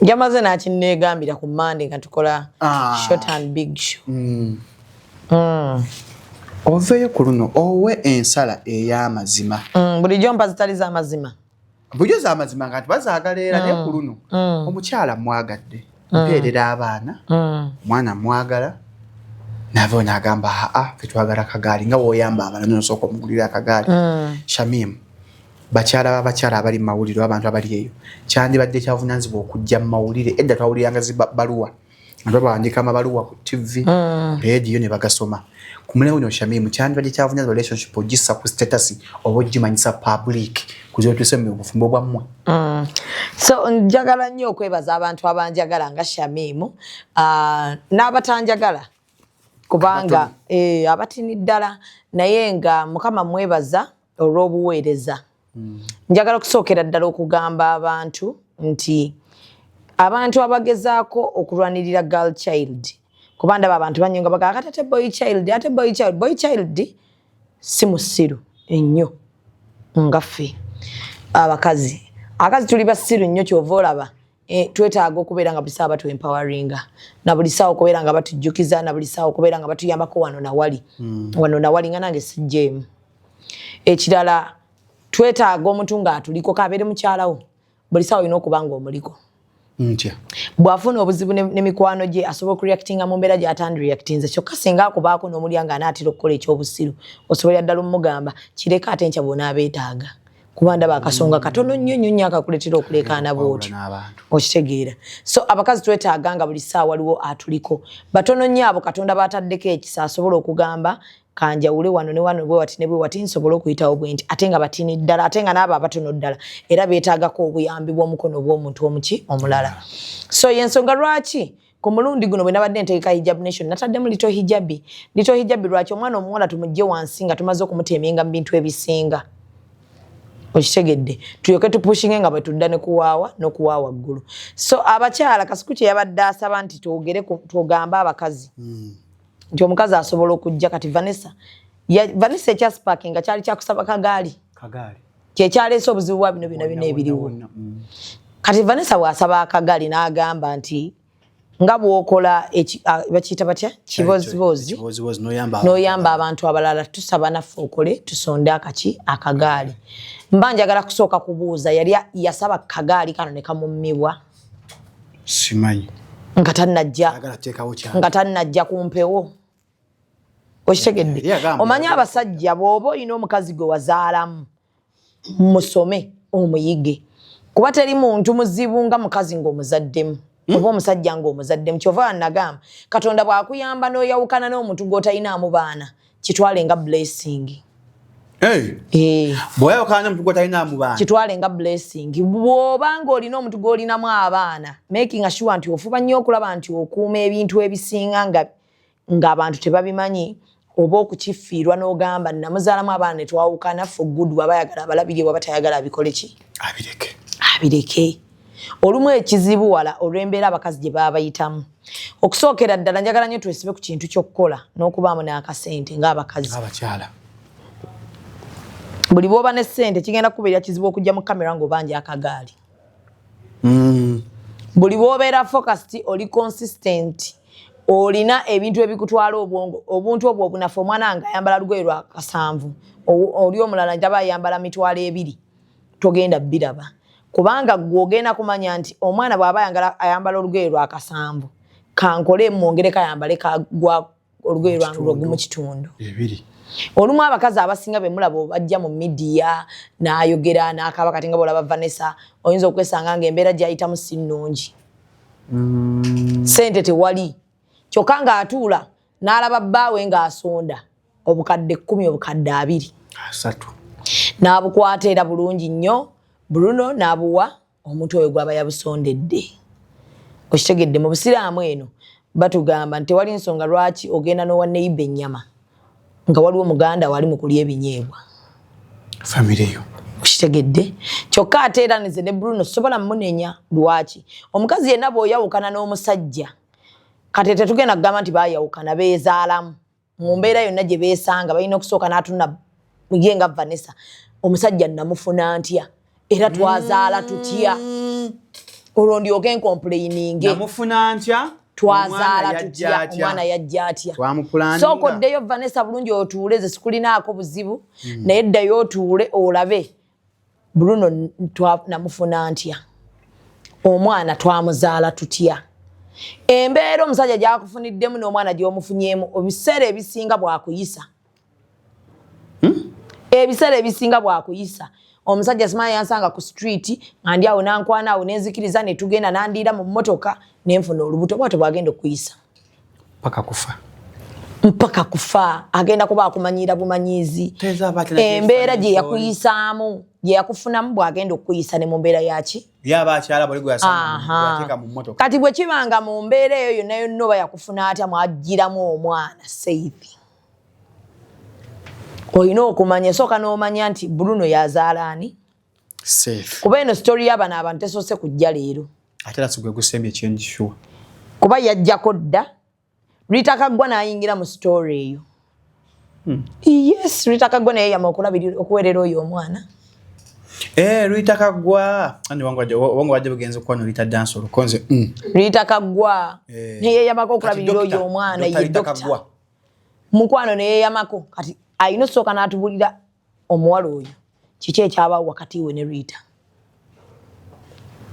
Jamaze na kinegambira ku Monday nga tukola Short and Big Show. Oveyo kuluno owe ensala ey'amazima. Bulijjo mpa zitali za mazima. Bulijjo za mazima nga bazaagaleera ne kuluno. Omukyala mwagadde. Mpeerera abaana. Mwana mwagala. Navo nagamba fetwagala kagaali nga woyamba abaana nosooka omugulira akagaali. Shamim. Bakyala abali mawulire abantu abali eyo kyandibadde kyavunanzibwa okujja mu mawulire edda twawuliranga zibaluwa abantu baandika amabaluwa ku TV radio ne bagasoma ku mulewo no Shamimu kyandibadde kyavunanzibwa relationship ogissa ku status oba ogimanyisa public kuzo tuseme obufumbo bwammwe. So njagala nnyo okwebaza abantu abanjagala nga Shamimu n'abatanjagala kubanga abatini ddala naye nga Mukama mwebaza olw'obuweereza njagala okusookera ddala okugamba abantu nti abantu abagezaako okulwanirira girl child kuba ndaba abantu banyonga bagamba ate boy child si musiru ennyo nga ffe abakazi tuli basiru nnyo kyova olaba twetaaga okubeera nga buli ssaawa batu empoweringa na buli ssaawa okubeera nga batujjukiza na buli ssaawa okubeera nga batuyambako wano nawali nga nange sijjeemu ekirala twetaaga omuntu ng'atuliko kabeere mukyalawo buli ssaawa olina okuba nga omuliko bw'afuna obuzibu ne mikwano gye asobola okureactinga mu mbeera gy'atandireactinze kyokka singa akubaako n'omulyango anaatera okukola ekyobusiru osobola ddala omugamba kireka ate nkya bw'onaabeetaaga kuba ndaba akasonga katono nnyo akakuleetera okuleekaana bw'otyo okitegeera so abakazi twetaaga nga buli ssaawa waliwo atuliko batono nnyo abo Katonda baataddeko ekisa asobola okugamba kanjawule wano ne wano bwe wati nsobola okuyitawo bwe nti ate nga batini ddala ate nga n'abo abatono ddala era beetaagako obuyambi bw'omukono bw'omuntu omulala so yensonga lwaki ku mulundi guno bwe nabadde ntegeka hijab nation nataddemu lito hijabi lwaki omwana omuwala tumugye wansi nga tumaze okumuteemenga mu bintu ebisinga okitegedde tuyoke tupushinge nga bwe tudda ne kuwaawa n'okuwaawa ggulu so abakyala Kasuku kye yabadde asaba nti tugambe abakazi nti omukazi asobola okujja kati Vanessa ekyasparkinga kyali kyakusaba kagaali kyekyaleese obuzibu bwa bino byonna ebiriwo kati Vanessa bw'asaba akagaali n'agamba nti nga bw'okola bakiyita batya kibozibozi n'oyamba abantu abalala tusaba naffe okole tusonde akagaali mba njagala kusooka kubuuza yali yasaba kagaali kano ne kamummibwa simanyi nga tannajja kumpewo okitegedde omanyi abasajja bw'oba olina omukazi gwe wazaalamu musome omuyige kuba teri muntu muzibu nga mukazi ng'omuzaddemu oba omusajja ng'omuzaddemu kyova nagamba Katonda bw'akuyamba n'oyawukana n'omuntu gw'otalinaamu baana kitwale nga blessing bw'oyawukana n'omuntu gw'otalinaamu baana kitwale nga blessing bw'oba ng'olina omuntu gw'olinamu abaana making sure nti ofuba nnyo okulaba nti okuuma ebintu ebisinga ng'abantu tebabimanyi oba okukifiirwa n'ogamba namuzaalamu abaana ne twawukana for good bw'aba ayagala abalabire bw'aba tayagala abikole ki abireke olumu ekizibu wala olw'embeera abakazi gye baba bayitamu okusookera ddala njagala nnyo twesibe ku kintu ky'okukola n'okubaamu n'akasente ng'abakazi buli bw'oba ne ssente kigenda kubeera kizibu okujja mu kamera ng'obanja akagaali buli bw'obeera focused oli consistent olina ebintu ebikutwala obwongo obuntu obwo obunafu omwana nga ayambala lugoye lwa 7 oli omulala njaba ayambala mitwalo 2 togenda biraba kubanga gwogenda kumanya nti omwana bw'aba ayambala olugoye lwa 7 kankole mwongere kayambale kagwa olugoye lwangu mu kitundu olumu abakazi abasinga bemulaba bajja mu media n'ayogera n'akaba kati nga bolaba Vanessa oyinza okwesanga ng'embeera gy'ayitamu si nnungi sente tewali kyokka ng'atuula n'alaba bbaawe ng'asonda obukadde 10 obukadde 2 n'abukwata era bulungi nnyo Bruno n'abuwa omuntu oyo gw'aba yabusondedde okitegedde mu busiraamu eno batugamba nti tewali nsonga lwaki ogenda n'owa neiba ennyama nga waliwo muganda wali mu kulya ebinyeebwa famire yo okitegedde kyokka ate era nze ne Bruno sobola munenya lwaki omukazi yenna bw'oyawukana n'omusajja kati tetugenda kugamba nti baayawukana beezaalamu mu mbeera yonna gye beesanga balina okusooka n'atuna ye nga Vanessa omusajja namufuna ntya era twazaala tutya olwo ndyoke nkomplaininge namufuna ntya twazaala tutya omwana yajja atya sooka oddeyo Vanessa bulungi otuule ze sikulinaako buzibu naye ddayo otuule olabe Bruno namufuna ntya omwana twamuzaala tutya embeera omusajja gy'akufuniddemu n'omwana gy'omufunyemu ebiseera ebisinga bw'akuyisa ebiseera ebisinga bw'akuyisa omusajja simanya yansanga ku street ngandi awo nankwana awo nenzikiriza ne tugenda nandiira mu mmotoka nenfuna olubuto bw'atyo bw'agenda okuyisa mpaka kufa agenda kuba akumanyiira bumanyiizi embeera gye yakuyisaamu gye yakufunamu bw'agenda okuyisa ne mu mbeera yaki kati bwe kibanga mu mbeera eyo yonna yonna oba yakufuna atya mwagiramu omwana seivi Oyina okumanya soka n'omanya nti Bruno yazaala ani safe kuba eno story y'abana abantu tesoose kujja leero ate lasugwe gusembye kyendishuwa kuba yajjako dda Rita Kaggwa n'ayingira mu story eyo yes Rita Kaggwa naye yama okuwerera oyo omwana Rita Kaggwa ani wangu waje bugenze kwa no Rita dance olukonze Rita Kaggwa naye yamako okulabirira oyo omwana ye doctor mukwano naye yamako kati ayino soka n'atubulira omuwala oyo kiki ekyaba wakati we ne Rita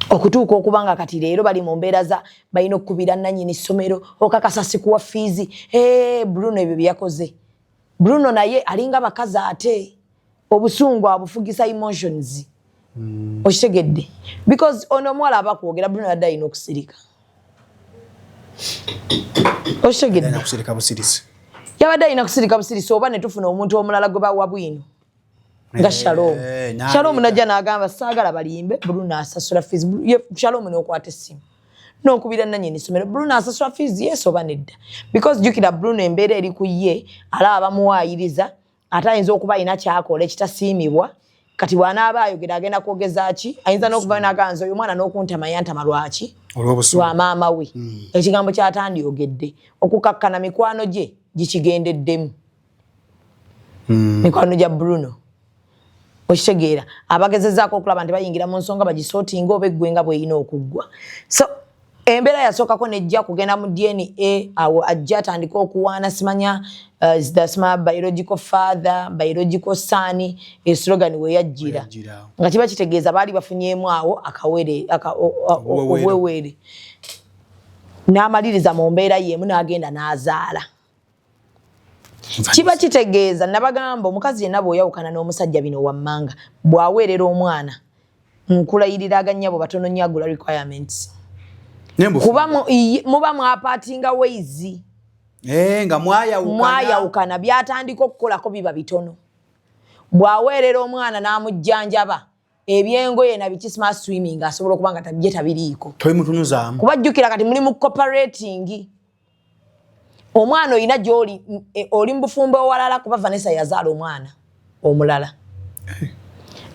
okutuuka okubanga kati leero bali mu mbeera za balina okukubira nannyini ssomero okakasa sikuwa fees Bruno ebyo byakoze Bruno naye alinga bakazi ate obusungu abufugisa emotions okitegedde because ono omuwala abakwogera Bruno yadde alina okusirika okitegedde nakusirika busirisi yabadde alina kusirika busirisi oba ne tufuna omuntu omulala gwe bawa bwino nga Shalom Shalom najja n'agamba saagala balimbe Bruno asasula fees Shalom n'okwata essimu n'okubira nannyini ssomero Bruno asasula fees yes oba nedda because jukira Bruno embeera eri ku ye alaba bamuwaayiriza ate ayinza okuba alina kyakola ekitasiimibwa kati bw'anaaba ayogera agenda kwogeza ki ayinza n'okuva n'aganza oyo omwana n'okuntama yantama lwaki lwa maama we ekigambo kyatandiyogedde okukakkana mikwano gye gikigendeddemu mikwano gya Bruno okitegeera abagezezaako okulaba nti bayingira mu nsonga bagisootinga oba eggwenga bw'erina okuggwa so embeera yasookako nejja kugenda mu DNA awo ajja atandika okuwaana simanya that's my biological father biological son slogan we yajjira nga kiba kitegeeza baali bafunyeemu awo obwewere n'amaliriza mu mbeera yemu n'agenda n'azaala kiba kitegeeza nabagamba omukazi yenna bw'oyawukana n'omusajja bino wammanga bw'aweerera omwana nkulayirira agannyabo batono nnyo agula requirements kuba muba mwapatinga weizi nga mwayawukana byatandika okukolako biba bitono bw'aweerera omwana n'amujjanjaba ebyengoye na biki smart swimming asobola okuba nga tabye tabiriiko toyimutunuzaamu kuba jjukira kati muli mu cooperating omwana oyina gy'oli oli mu bufumbo owalala kuba Vanessa yazaala omwana omulala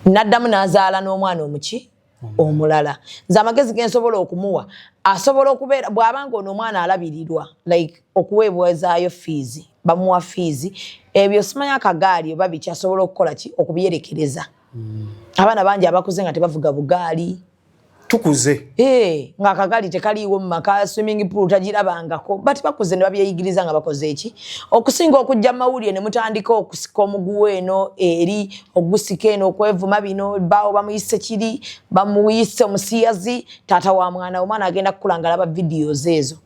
n'addamu n'azaala n'omwana omuki omulala nze amagezi gensobola okumuwa asobola okubeera bw'abanga ono omwana alabirirwa like okuweebwezaayo fees bamuwa fees ebyo simanya akagaali oba biki asobola okukola ki okubiyerekereza abaana bangi abakuze nga tebavuga bugaali tukuze nga akagaali tekaliiwo mu maka swimming pool tagirabangako bati bakuze ne babyeyigiriza nga bakoze eki okusinga okujja mawulire ne mutandika okusika omuguwa eno eri ogusika eno okwevuma bino bawo bamuyise kiri bamuyise omusiyazi taata wa mwana omwana agenda kukulanga laba videos ezo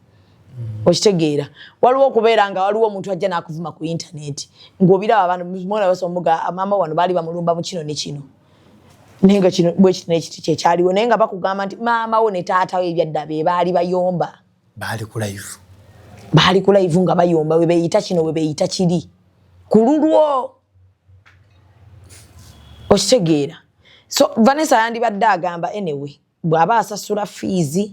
okitegeera waliwo okubeera nga waliwo omuntu ajja n'akuvuma ku internet ng'obiraba abantu mwana basomuga maama wano baali bamulumba mu kino ne kino nenga kino bwekiti n'ekiti kyekyaliwo naye nga bakugamba nti maama wo ne taata we ebyadda be baali bayomba baali ku live nga bayomba we beeyita kino we beeyita kiri ku lulwo okitegeera so Vanessa yandibadde agamba anyway bw'aba asasula fees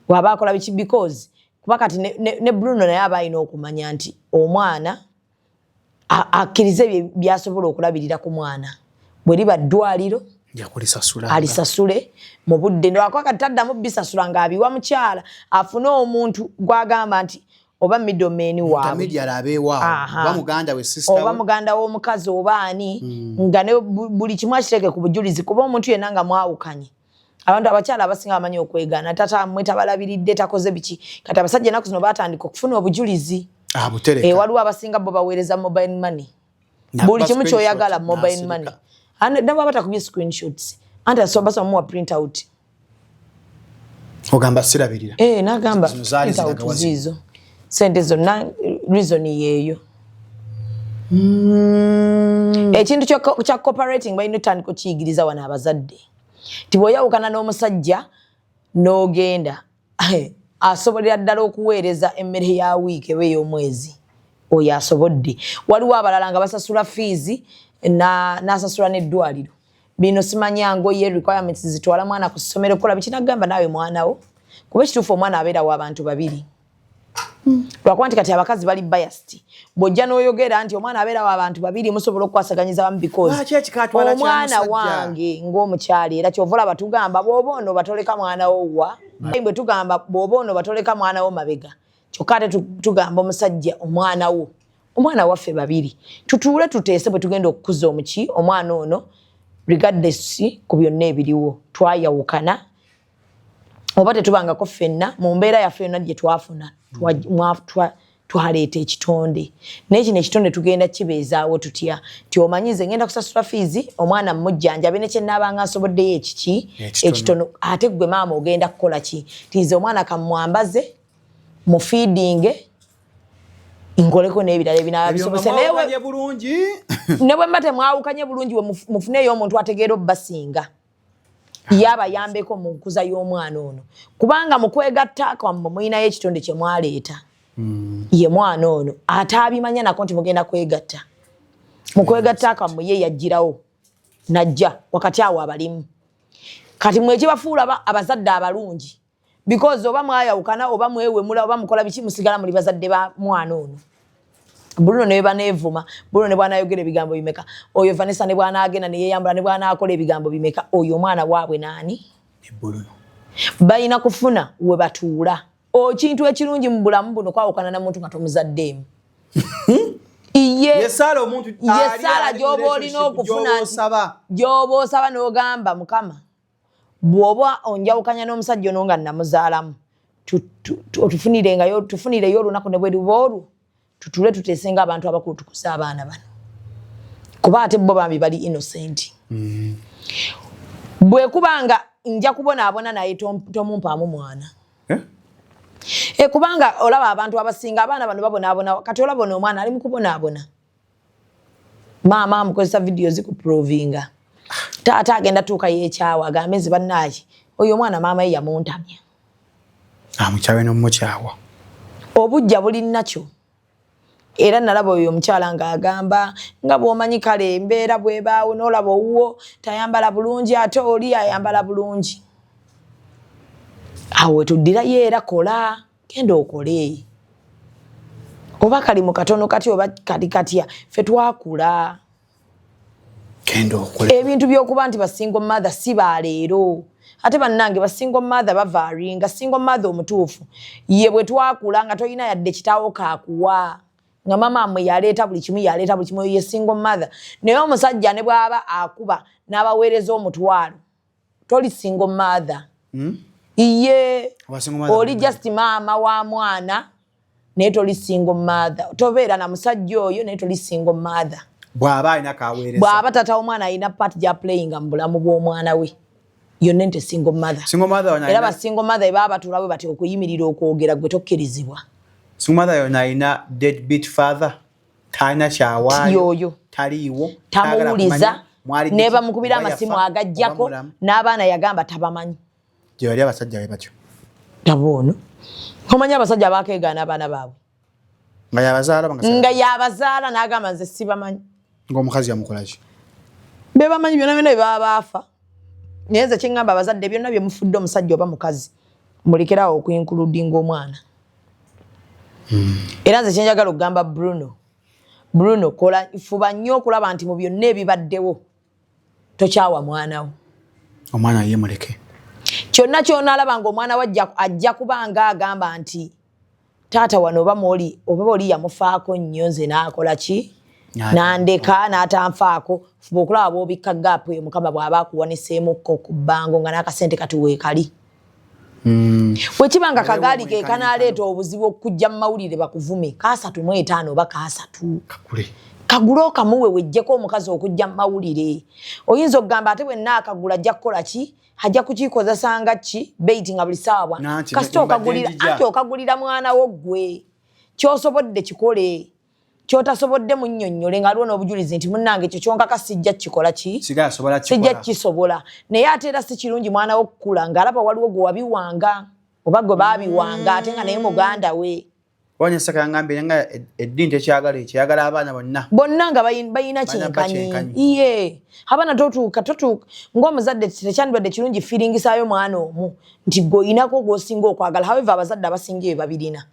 bw'aba akola biki because kuba kati ne Bruno naye aba alina okumanya nti omwana akkirize byasobola okulabirira ku mwana bwe liba ddwaliro alisasule mu budde ndwako kati taddamu bisasula ng'abiwa mukyala afune omuntu gwagamba nti oba middleman waabwe oba muganda w'omukazi oba ani nga ne buli kimu akireke ku bujulizi kuba omuntu yenna nga mwawukanye abantu abakyala abasinga bamanyi okwegaana tata mmwe tabalabiridde takoze biki kati abasajja ennaku zino baatandika okufuna obujulizi waliwo abasinga bo baweereza mobile money buli kimu kyoyagala mobile money nabo batakubye screenshots anti asobasa muwa print out ogamba sirabirira nagamba print out zizo sente zonna reason yeeyo ekintu kya cooperating balina otandika okiyigiriza wano abazadde tibw'oyawukana n'omusajja n'ogenda asobolera ddala okuweereza emmere ya wiiki eba ey'omwezi oyo asobodde waliwo abalala nga basasula fees n'asasula n'eddwaliro bino simanya ngoye requirements zitwala mwana ku ssomero kola biki nagamba naawe mwanawo kuba ekituufu omwana abeera wa abantu babiri Lwakwanti kati abakazi bali biased. Bojja n'oyogera nti omwana abeera w'abantu babiri musobola okukwasaganyiza bamu because omwana wange ng'omukyali era ky'ovola batugamba bw'oba ono batoleka mwana wo wa. Bwe tugamba bw'oba ono batoleka mwana wo mabega. Kyokka ate tugamba omusajja omwana wo. Omwana waffe babiri. Tutuule tuteese bwe tugenda okukuza omuki omwana ono regardless ku byonna ebiriwo. Twayawukana oba tetubangako ffenna mu mbeera yaffe yonna gye twafuna. Twaleeta ekitonde naye kino ekitonde tugenda kibeezaawo tutya ti omanyize ngenda kusasula fiizi omwana mmujjanjabe ne kyennaabanga nsoboddeyo ekiki ekitono ate gwe maama ogenda kukola ki tiize omwana kammwambaze mu feedinge ngoleko n'ebirala ebinaaba bisobose ne bwe mba temwawukanye bulungi we mufuneeyo omuntu ategeera obbasinga yaba yambeko mu nkuza y'omwana ono kubanga mu kwegatta kwammwe mulinayo ekitonde kye mwaleeta ye mwana ono ate abimanya nako nti mugenda kwegatta mu kwegatta kwammwe ye yajjirawo najja wakati awo abalimu kati mwekibafuula abazadde abalungi because oba mwayawukana oba mwewemula oba mukola biki musigala muli bazadde ba mwana ono Bruno ne baneevuma Bruno ne bwanayogera ebigambo bimeka oyo Vanessa ne bwanagenda ne yeyambula ne bwanakola ebigambo bimeka oyo mwana waabwe nani Bruno bayina kufuna we batuula okintu ekirungi mu bulamu buno kwawukana na muntu nga tomuzaddeemu yesala omuntu yesala gyoba olina okufuna gyoba osaba n'ogamba mukama bw'oba onjawukanya n'omusajja ono nga namuzaalamu tufunireyo olunaku ne bwe luba olwo tutule tuteesenga abantu abakulu tukuze abaana bano kuba ate bo bambi bali innocent bwe kubanga nja kubonaabona naye tomumpaamu mwana kubanga olaba abantu abasinga abaana bano babonaabona kati olabona omwana ali mu kubonaabona maama amukozesa video zikuprovinga taata agenda tuuka yeekyawa agambe nze bannaaye oyo omwana maama ye yamuntamya amukyawe n'omukyawa obujja buli nakyo era nalaba oyo omukyala ng'agamba nga bw'omanyi kale embeera bw'ebaawo n'olaba owuwo tayambala bulungi ate oli ayambala bulungi awo tuddirayo era kola genda okole oba kali mu katono kati oba kali katya ffe twakula genda okole ebintu by'okuba nti basingo mother si baleero ate bannange basingo mother bavaaringa singo mother omutuufu ye bwe twakula nga tolina yadde kitaawo kaakuwa nga mama amwe yaleeta buli kimu ye singo mother naye omusajja ne bw'aba akuba n'abaweereza omutwalo toli singo mother iye oli just maama wa mwana naye toli single mother tobeera na musajja oyo naye toli single mother bw'aba alina kaweereza bw'aba tata omwana alina part ja playing mu bulamu bw'omwana we yonna nte single mother era ba single mother baba batuula bwe bati okuyimirira okwogera gwe tokkirizibwa single mother yonna alina deadbeat father talina kyawaayo taliiwo tamuwuliza ne bamukubira amasimu agajjako n'abaana yagamba tabamanyi gyali abasajja be batyo tabono omanyi abasajja abakeegaana abaana baabwe nga yabazaala n'agamba nze sibamanyi ng'omukazi yamukolaki be bamanyi byonna byonna bye baba baafa naye nze kyeŋŋamba abazadde byonna bye mufudde omusajja oba mukazi mulekerawo okuinkuludinga omwana era nze kyenjagala okugamba Bruno kola fuba nnyo okulaba nti mu byonna ebibaddewo tokyawa mwana wo omwana ye muleke kyonna ky'onaalaba ng'omwana we ajja kuba ng'agamba nti taata wano oba oli yamufaako nnyo nze n'akola ki n'andeka n'atanfaako fuba okulaba bw'obikka gaapu eyo mukama bw'aba akuwaneseemukko ku bbango nga n'akasente kati weekali bwe kiba nga kagaali ke kanaaleeta obuzibu okujja mu mawulire bakuvume ka3.5 oba ka3 kagule okamuwe wejjeko omukazi okujja mu mawulire oyinza okugamba ate bwe naakagula ajja kukola ki ajja kukikozesa nga ki beiti nga buli saawa kasita okagulira mwana wo ggwe kyosobodde kikole kyotasobodde munnyonnyole nga aliwo n'obujulizi nti munnange ekyo kyonkaka sijja kikola ki sijja kisobola naye ate era si kirungi mwana wo okukula ng'alaba waliwo gwe wabiwanga oba gwe baabiwanga ate nga naye muganda we wanyesa kangambire nga eddiini tekyagala ekyagala abaana bonna nga bayina kyenkanyi iye abaana totuuka ng'omuzadde tekyandibadde kirungi firingisaayo mwana omu nti gwe oyinako gw'osinga okwagala however abazadde abasinga bye babirina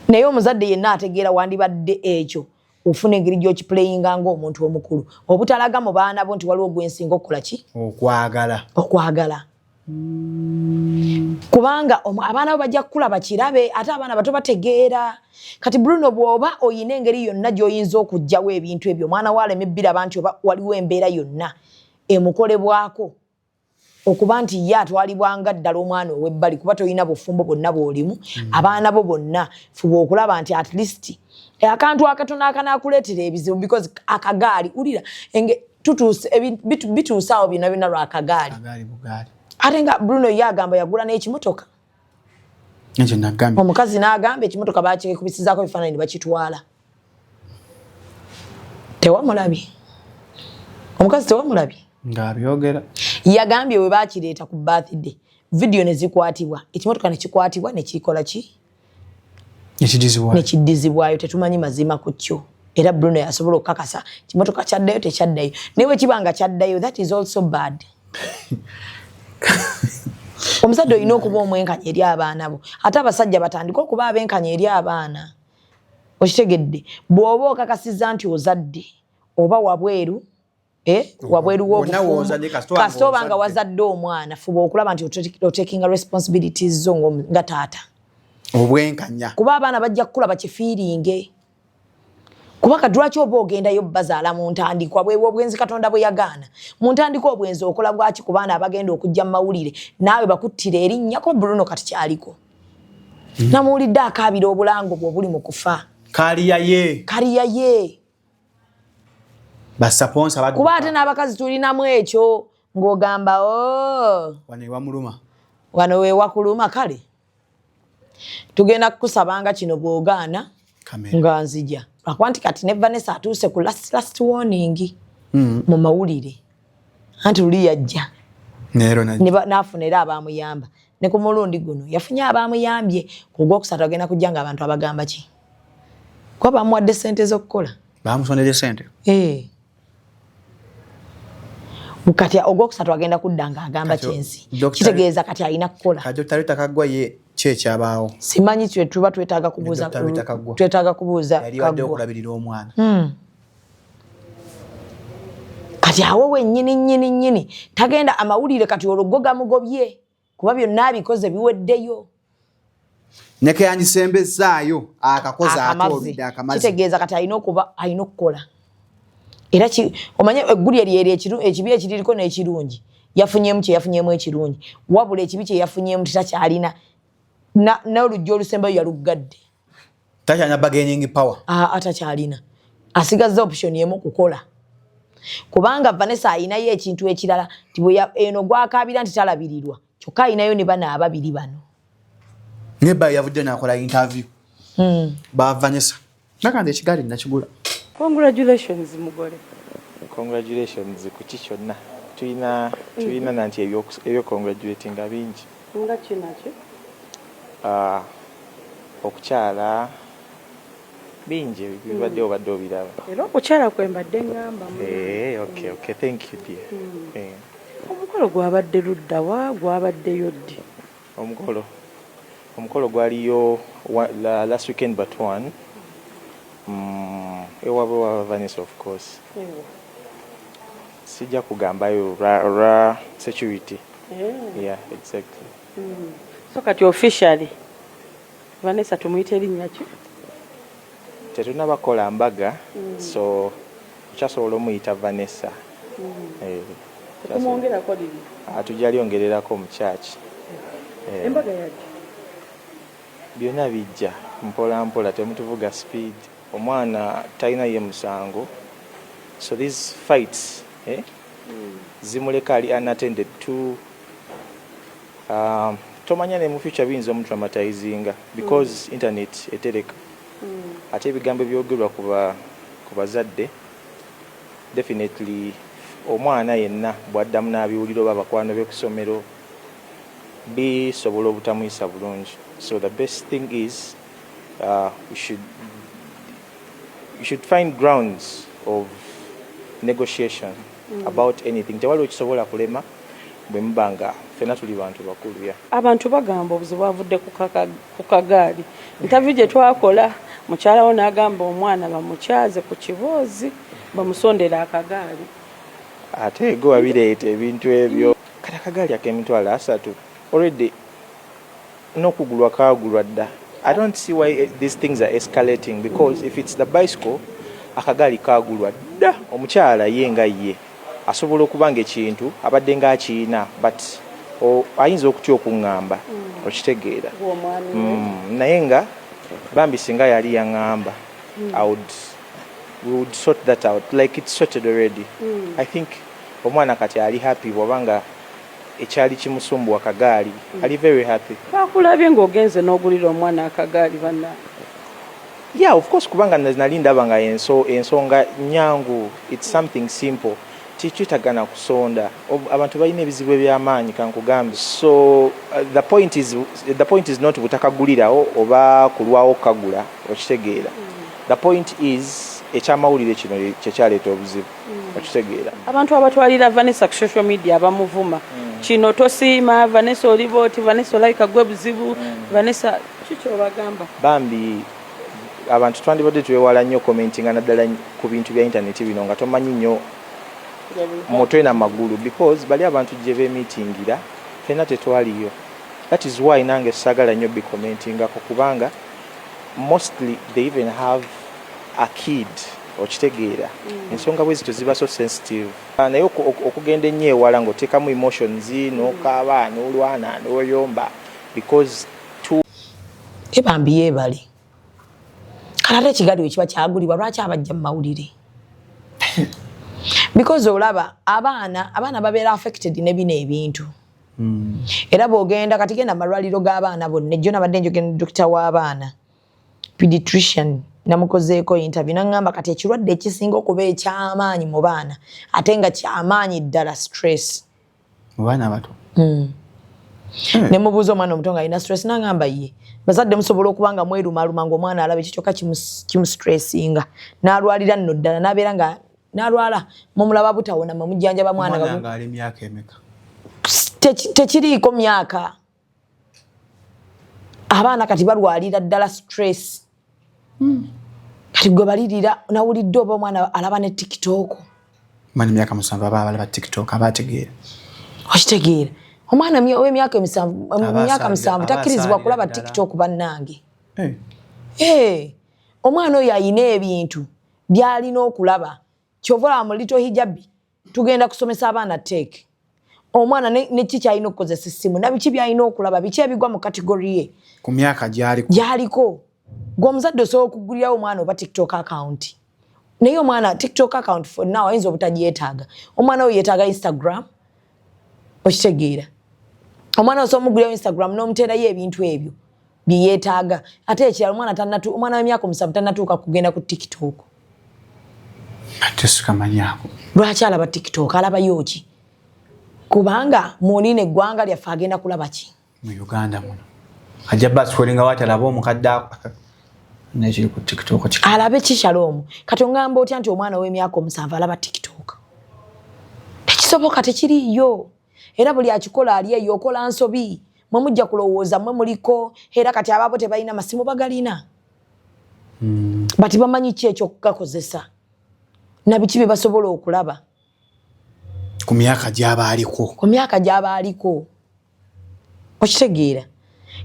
naye omuzadde yenna ategeera wandibadde ekyo ofuna engeri gy'okiplayinga ng'omuntu omukulu obutalaga mu baana bo nti waliwo gwensinga okukola ki okwagala kubanga abaana bo bajja kukula bakirabe ate abaana bato bategeera kati Bruno bw'oba oyina engeri yonna gy'oyinza okugjawo ebintu ebyo omwana waaleme biraba nti oba waliwo embeera yonna emukolebwako okuba nti ye atwalibwanga ddala omwana ow'ebbali kuba toyina bufumbo bwonna bw'olimu abaana bo bonna fuba okulaba nti at least akantu akatono akanaakuleetera ebizibu because akagaali ulira bituuse awo byonna byonna lwakagaali ate nga Bruno ye agamba yagula n'ekimotoka omukazi n'agamba ekimotoka bakikubisizaako ebifaananyi ne bakitwala tewamulabye omukazi tewamulabye ng'abyogera yagambye we baakireeta ku birthday video ne zikwatibwa ekimotoka ne kikwatibwa ne kikola ki nekiddizibwayo tetumanyi mazima ku kyo era Bruno yasobola okukakasa kimotoka kyaddayo tekyaddayo naye bwe kiba nga kyaddayo that is also bad omusajja olina okuba omwenkanya eri abaana bo ate abasajja batandika okuba abenkanya eri abaana okitegedde bw'oba okakasiza nti ozadde oba wabweru wabweru w'obufumbo kasita oba nga wazadde omwana fuba okulaba nti otakinga responsibilities zo nga taata obwenkanya kuba abaana bajja kukula bakifiiringe kuba kadulaki oba ogendayo bazaala mu ntandikwa obwenzi Katonda bwe yagaana mu ntandikwa obwenzi okola bwaki ku baana abagenda okujja mu mawulire naawe bakuttira erinnya ko Bruno kati kyaliko namuwulidde akaabira obulango bwe obuli mu kufa kaliya ye basaponsa kuba ate n'abakazi tulinamu ekyo ng'ogamba wano weewakuluma kale tugenda kukusabanga kino bw'ogaana nga nzija lwakuba nti kati ne Vanessa atuuse ku last warning mu mawulire anti luli yajja n'afuna era abaamuyamba ne ku mulundi guno yafunye abaamuyambye ku Gwokusatu agenda kujja nga abantu abagamba ki kuba bamuwadde ssente z'okukola bamusondedde ssente kati Ogwokusatu agenda kudda nga agamba kyensi kitegeeza kati alina kukola kati Dr. Kaggwa ye kyekyabaawo simanyi twe tuba twetaaga kubuuza yali wadde okulabirira omwana kati awo wennyini tagenda amawulire kati olwo gamugobye kuba byonna abikoze biweddeyo neke yandisembezzaayo akakozi ate akamazi kitegeeza kati alina okukola era omanye eggulya lyeri ekibi ekiririko n'ekirungi yafunyemu kye yafunyemu ekirungi wabula ekibi kye yafunyemu titakyalina n'olujja olusembayo yaluggadde takyalina bargaining power atakyalina asigazza option emu kukola kubanga Vanessa ayinayo ekintu ekirala eno gwakaabira nti talabirirwa kyokka ayinayo ne bana ababiri bano neba yavudde n'akola interview ba Vanessa nakandi ekigaali nakigula. Congratulations mugole. Congratulations ku kikyonna. Tulina nanti ebyo congratulating bingi. Nga kinakyo? Okukyala bingi bibadde obadde obiraba. Era okukyala kwe mbadde ngamba. Okay, thank you dear. Omukolo gwabadde ludda wa gwabaddeyo ddi? Omukolo gwaliyo last weekend but one. Ewa Vanessa of course. Sijja kugambayo ra security. Yeah, exactly. So kati officially Vanessa tumuyite erinnya ki? Tetunabakola mbaga so kyasobola omuyita Vanessa. Tukumwongerako liri? Tujalyongererako mu church. Embaga yaki? Byonna bijja mpola temutuvuga speed. Omwana talina ye musango. So these fights zimuleka ali unattended to tomanya ne mu future binzo mu traumatizinga because internet etereka. Ate ebigambo byogerwa ku bazadde definitely omwana yenna bwaddamu n'abiwuliro babakwano be kusomero bisobola obutamuyisa bulungi. So the best thing is we should find grounds of negotiation about anything. Tewali okisobola kulema bwe mubanga fena tuli bantu bakulu ya abantu bagamba obuzibu bwavudde ku kagaali interview gye twakola mukyala wo n'agamba omwana bamukyaze ku kiboozi bamusondera akagaali ate go wabireeta ebintu ebyo kati akagaali ak'emitwalo 3 already n'okugulwa kaagulwa dda. I don't see why these things are escalating, because if it's the bicycle akagaali kaagulwa dda omukyala ye nga ye asobola okubanga ekintu abadde nga akiina but ayinza okutya okuŋŋamba okitegeera naye nga bambi singa yali yaŋŋamba we would sort that out like it's sorted already. I think omwana kati ali happy bwabanga ekyali kimusumbuwa akagaali ali very happy. Bakulabye ng'ogenze n'ogulira omwana akagaali banna. Yeah, of course kubanga nali ndaba nga ensonga nyangu, it's something simple. Tichitagana kusonda abantu balina ebizibu ebyamaanyi kankugambe. So the point is not butakagulirawo oba kulwawo kagula okitegeera. The point is ekyamawulire kino kyekyaleeta obuzibu okitegeera. Abantu abatwalira Vanessa ku social media abamuvuma kino tosiima Vanessa oliboti Vanessa like agwe buzibu Vanessa kikyo bagamba bambi abantu twandibadde twewala nnyo commentinga naddala ku bintu bya internet bino nga tomanyi nnyo motwe na magulu, because bali abantu gye beemitingira fena tetwaliyo. That is why nange sagala nnyo bi commentinga kubanga mostly they even have a kid okitegeera. Ensonga bwe zito ziba so sensitive. Naye okugenda ennyo ewala ng'oteekamu emotions n'okaaba n'olwana n'oyomba because ebambi yebali kalate ekigali wekiba kyagulibwa lwaki abajja mu mawulire because olaba abaana babeera affected ne bino ebintu. Era bw'ogenda kati genda malwaliro g'abaana bonna ejjo nabadde njogera dokita w'abaana pediatrician namukozeeko interview n'angamba kati ekirwadde ekisinga okuba eky'amaanyi mu baana ate nga ky'amaanyi ddala stress mu baana abato. Ne mubuuza omwana omuto nga alina stress n'angamba ye bazadde musobola okubanga mwerumaluma ng'omwana alaba ekikyoka kimustressinga n'alwalira nno ddala n'abeera nga n'alwala mumulaba butawona mumujjanjaba mwana nga ali myaka emeka tekiriiko myaka. Abaana kati balwalira ddala stress. Kati gwe balirira nawulidde oba omwana alaba ne TikTok. Mani myaka 7 aba balaba TikTok abategeera. Okitegeera. Omwana w'emyaka 7 takkirizibwa kulaba TikTok bannange. Omwana oyo ayina ebintu by'alina okulaba. Kyovola mu Little Hijabi tugenda kusomesa abaana tech. Omwana ne kiki alina okukozesa essimu nabiki by'alina okulaba biki ebigwa mu category ye ku myaka gy'aliko. Gw'omuzadde osobola okugulirawo omwana oba TikTok account. Naye omwana TikTok account for now ayinza obutagyetaaga. Omwana oyo yeetaaga Instagram okitegeera. Omwana osobola omugulirawo Instagram n'omuteerayo ebintu ebyo bye yeetaaga. Ate ekirala omwana w'emyaka 7 tannatuuka kugenda ku TikTok. Tesukamanyako. Lwaki alaba TikTok alabayo ki? Kubanga muline eggwanga lyaffe agenda kulaba ki? Mu Uganda muno. Ajja basikolinga watalaba omukadde nekiri ku TikTok. Alabe ki Shalom? Kati ongamba otya nti omwana w'emyaka 7 alaba TikTok. Tekisoboka tekiriyo. Era buli akikola ali eyo okola nsobi. Mwe mujja kulowooza mwe muliko era kati abaabo tebalina masimu bagalina. Bati bamanyi ki ekyo kugakozesa. Nabiki bye basobola okulaba. Ku myaka gy'aba aliko. Okitegeera.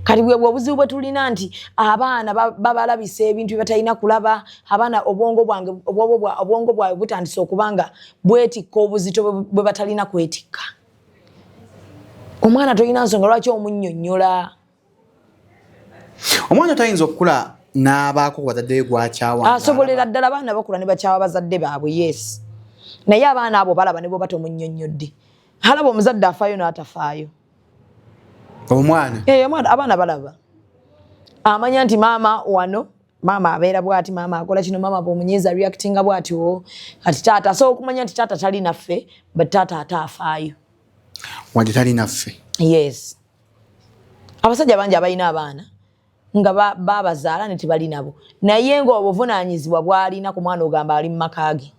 Kati bwe obuzibu bwe tulina nti abaana babalabisa ebintu bye batalina kulaba, abaana obwongo bwabwe butandise okubanga bwetikka obuzito bwe batalina kwetikka. Omwana tolina nsonga lwaki omunnyonnyola. Omwana tayinza okukula n'abaako ku bazadde gwakyawa. Asobolera ddala abaana bakula ne bakyawa bazadde baabwe, yes. Naye abaana abo balaba ne bo batomunnyonnyodde. Alaba omuzadde afaayo n'atafaayo. Omwana abaana balaba. Amanya nti maama wano, maama abeera bwati, maama akola kino, maama bw'omunyiiza reactinga bwati kati taata asobola okumanya nti taata tali naffe, but taata ate afaayo. Wadde tali naffe. Yes. Abasajja bangi abalina abaana nga babazaala ne tebali nabo. Naye ng'obuvunaanyizibwa bw'alina ku mwana ogamba ali mu maka ge.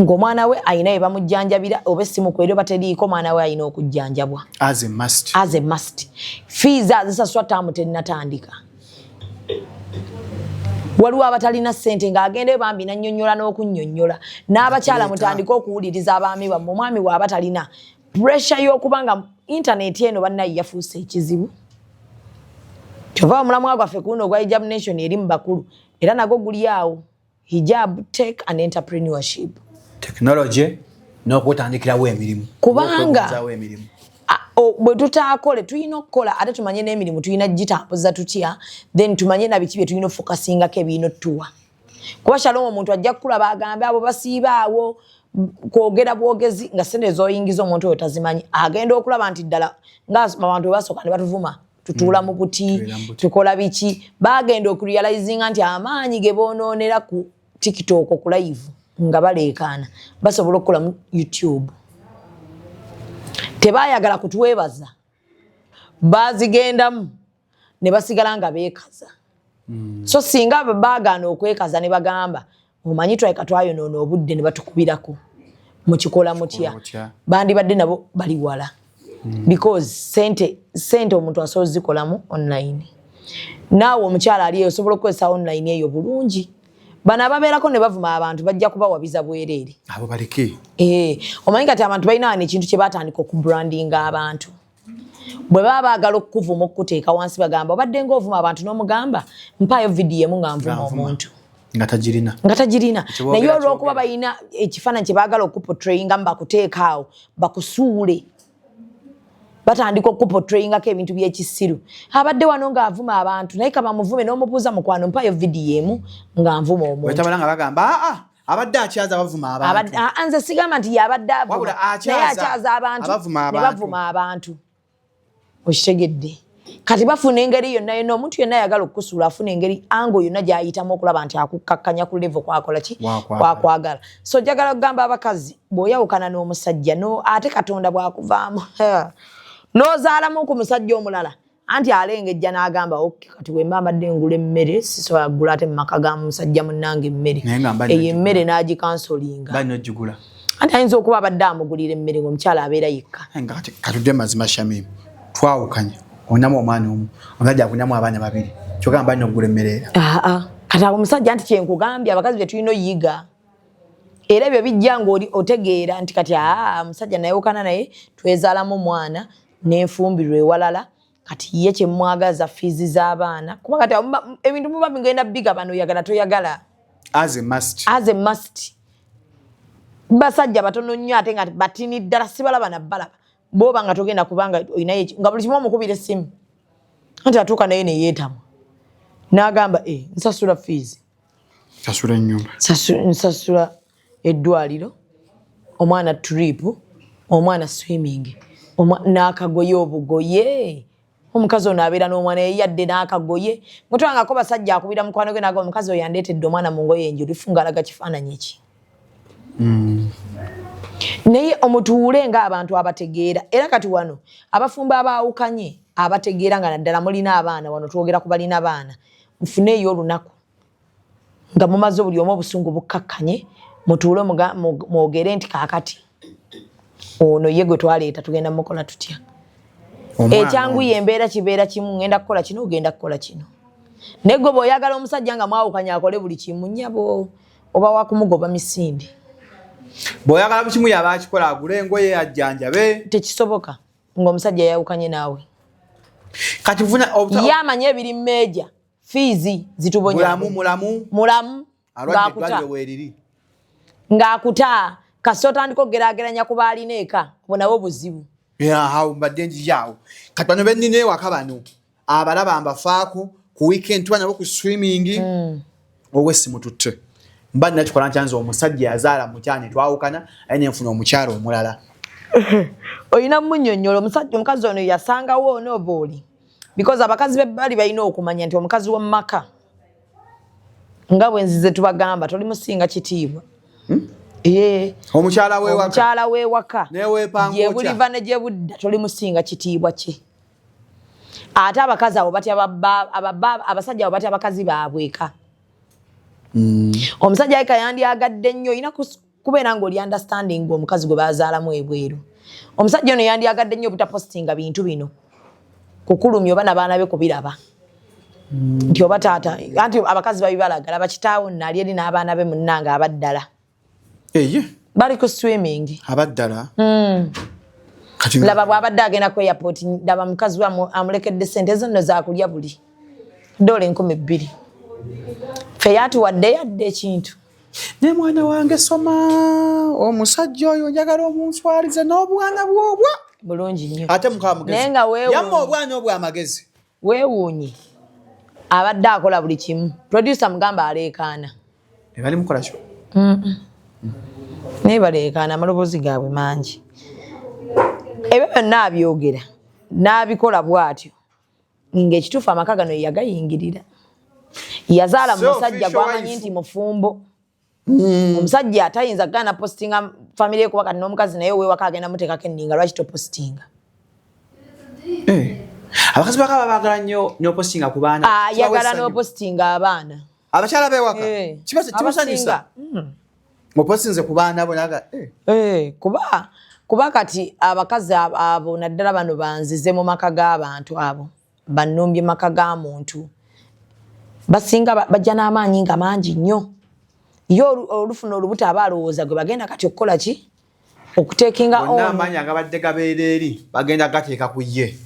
ng'omwana we ayina ebamujjanjabira oba essimu kweri oba teriiko mwana we ayina okujjanjabwa as a must. As a must. Fees azisaswa taamu tennatandika. Waliwo abatalina ssente ng'agenda bambi nannyonnyola n'okunnyonnyola n'abakyala mutandika okuwuliriza abaami bammwe omwami bw'aba talina pressure y'okuba nga intaneti eno bannaye yafuuse ekizibu. Kyova omulamwa gwaffe kuno ogwa Hijab Nation eri mu bakulu era nago guli awo hijab tech and entrepreneurship. Technology n'okutandikirawo emirimu. Kubanga bwe tutaakole tulina okukola ate tumanye n'emirimu tulina gitambuza tutya then tumanye na biki bye tulina ofocusingako ebirina otuwa. Kuba Shalom omuntu ajja kukulaba agambe abo basiibaawo kwogera bwogezi nga ssente z'oyingiza omuntu oyo tazimanyi agenda okulaba nti ddala ng'abantu bwe basooka ne batuvuma tutuula mu buti tukola biki bagenda okurealizinga nti amaanyi ge boonoonera ku TikTok ku live nga baleekaana basobola okukola mu YouTube. Tebaayagala kutuwebaza bazigendamu ne basigala nga beekaza. So singa baagaana okwekaza ne bagamba omanyi twaleka twayonoona obudde ne batukubirako mukikola mutya bandibadde nabo bali wala because sente omuntu asobola zikolamu online. Naawe omukyala aliyo osobola okukozesa online eyo bulungi. Bana ababeerako ne bavuma abantu bajja kubawabiza bwereere. Abo baleke. Omanyi kati abantu balina ekintu kye batandika okubrandinga abantu. Bwe baba baagala okuvuma okuteeka wansi bagamba obadde ng'ovuma abantu n'omugamba mpaayo vidiyo emu nga nvuma omuntu. Nga tagirina. Naye olw'okuba balina ekifaananyi kye baagala okuportrayinga mu bakuteeka awo bakusuule. Batandika okuportrayingako ebintu by'ekisiru. Abadde wano ng'avuma abantu naye kaba muvume n'omubuuza mukwano mpaayo vidiyo emu nga nvuma omuntu. Wetabala nga bagamba abadde akyaza bavuma abantu. Nze sigamba nti y'abadde avuma naye akyaza abantu ne bavuma abantu. Okitegedde. Kati bafuna engeri yonna omuntu yenna ayagala okukusuula afuna engeri ango yonna gy'ayitamu okulaba nti akukkakkanya ku level kwakola ki kwakwagala. So njagala okugamba abakazi bw'oyawukana n'omusajja ate Katonda bw'akuvaamu n'ozaalamu ku musajja omulala anti alengejja n'agamba kati bwe mba mbadde ngula emmere sisobola kugula ate mu maka ga musajja munnange emmere eyo emmere n'agikansolinga anti ayinza okuba abadde amugulira emmere ng'omukyala abeera yekka. Katudde mazima Shamimu twawukanya onamu omwana omu omusajja akunyamu abaana babiri kyogamba nnyo okugula emmere kati omusajja nti kyenkugambye abakazi bye tulina oyiga era ebyo bijja ng'otegeera nti kati omusajja nayewukana naye twezaalamu omwana n'enfumbirwa ewalala kati ye kye mwagaza fiizi z'abaana kuba kati ebintu muba bigenda biga bano oyagala toyagala as a must basajja batono nnyo ate nga batini ddala sibalaba na balaba boba nga togenda kubanga oyinayo nga buli kimu omukubira essimu anti atuuka naye ne yeetamwa n'agamba nsasula fiizi nsasula ennyumba nsasula eddwaliro omwana trip omwana swimming n'akagoye obugoye omukazi ono abeera n'omwana yeyadde n'akagoye mutwangako basajja akubira mukwano gwe naga omukazi oyo yandeetedde omwana mu ngoye enjulifu ng'alaga kifaananyi ki. Naye omutuule ng'abantu abategeera era kati wano abafumba abaawukanye abategeera nga naddala mulina abaana wano twogera ku balina abaana mufuneeyo olunaku nga mumaze buli omu obusungu bukkakkanye mutuule mwogere nti kaakati ono ye gwe twaleeta tugenda mukola tutya ekyanguye embeera kibeera kimu ngenda kukola kino ogenda kukola kino naye gwe bw'oyagala omusajja nga mwawukanye akole buli kimu nnyabo oba wakumugoba misinde bw'oyagala bukimu yaba akikola agule engoye ajjanjabe tekisoboka ng'omusajja yawukanye naawe kati ye amanye ebiri mmeeja fiizi zitubonya mulamu ng'akuta kasi otandika okugeraageranya ku baalina eka bonawo buzibu mbadde njijaawo kati bano bennina ewaka bano abalaba mbafaako ku weekend tubanyabo ku swimming ow'essimu tutte mba nakikola nkyanza omusajja yazaala mukyane twawukana aye nenfuna omukyala omulala oyina munnyonnyola omukazi ono yasangawo onooba oli because abakazi bali balina okumanya nti omukazi w'omumaka nga bwenzize tubagamba toli musinga kitiibwa omukyala w'ewaka gye buliva ne gye budda toli musinga kitiibwa kye ate abakazi abo batya abasajja abo batya abakazi baabwe eka omusajja yeka yandyagadde nnyo olina kubeera ng'oli understanding omukazi gwe bazaalamu ebweru. Omusajja ono yandiyagadde nnyo obutapostinga bintu bino kukulumya oba n'abaana be kubiraba nti oba taata anti abakazi babibalagala bakitaawo nnaali eri n'abaana be munnanga abaddala bali ku swimming abaddala laba bw'abadde agenda ku airport laba mukazi we amulekedde ssente zonna zakulya buli $2,000 fe yatuwadde yadde ekintu ne mwana wange soma omusajja oyo njagala omunswalize n'obwana bwobwa bulungi nnyo ate mukaba mugezi naye nga yamma obwana obw'amagezi weewuunye abadde akola buli kimu producer mugamba aleekaana ebali mukola kyo naye baleekaana amaloboozi gaabwe mangi ebyo byonna abyogera n'abikola bw'atyo ng'ekituufu amaka gano yagayingirira yazaala musajja gwamanyi nti mufumbo omusajja atayinza gana postinga family kuba kati n'omukazi naye owewaka agenda muteekako enninga lwaki topostinga abakazi bakaba bagala nnyo postinga ku baana ayagala n'opostinga abaana abakyala beewaka kibasanyusa opostinze ku baana bo naga kuba kati abakazi abo naddala bano banzize mu maka g'abantu abo bannumbye maka ga muntu basinga bajja n'amaanyi nga mangi nnyo yo olufuna olubuto aba alowooza gwe bagenda kati okukola ki okuteekinga amaanyi agabadde gabeera eri bagenda gateeka ku ye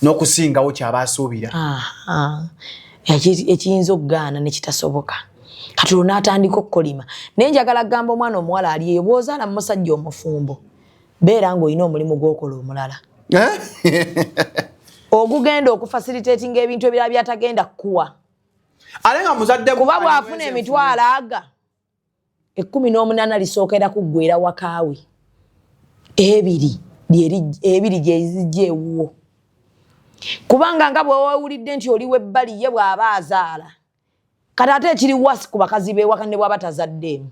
n'okusingawo kyaba asuubira ekiyinza okugaana ne kitasoboka kati olwo n'atandika okukolima naye njagala kugamba omwana omuwala ali eyo bw'ozaala mu musajja omufumbo beera ng'olina omulimu gw'okola omulala ogugenda okufacilitatinga ebintu ebirala byatagenda kukuwa kuba bw'afuna emitwalo aga 18 lisookera kuggwera wakaawe ebiri gyezijja ewuwo kubanga nga bwewawulidde nti oliwo ebbali ye bw'aba azaala kati ate ekiri wasi ku bakazi beewaka ne bw'aba tazaddeemu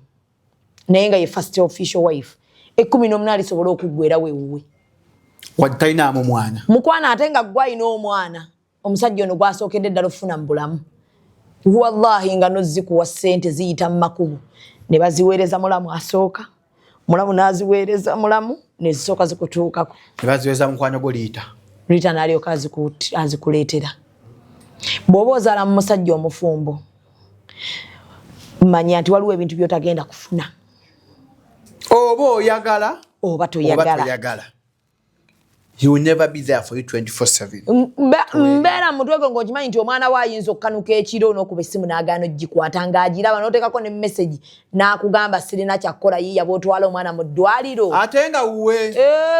naye nga ye first official wife 18 lisobola okuggwerawo ewuwe watalinamu mwana mukwana ate nga gwalina omwana omusajja ono gwasookedde ddala okufuna mu bulamu wallahi nga nozikuwa ssente ziyita mu makubu ne baziweereza mulamu asooka mulamu n'aziweereza mulamu ne zisooka zikutuukako ne baziweereza mukwano gwo liita n'alyoka azikuleetera bw'oba ozaala mu musajja omufumbo manya nti waliwo ebintu by'otagenda kufuna oba oyagala oba toyagala he will never be there for you 24/7 mbeera mutwego ng'okimanyi nti omwana we ayinza okukanuka ekiro n'okuba essimu n'agaana ogikwata ng'agiraba n'oteekako ne message n'akugamba sirina kyakkola yiya bw'otwala omwana mu ddwaliro ate nga wuwe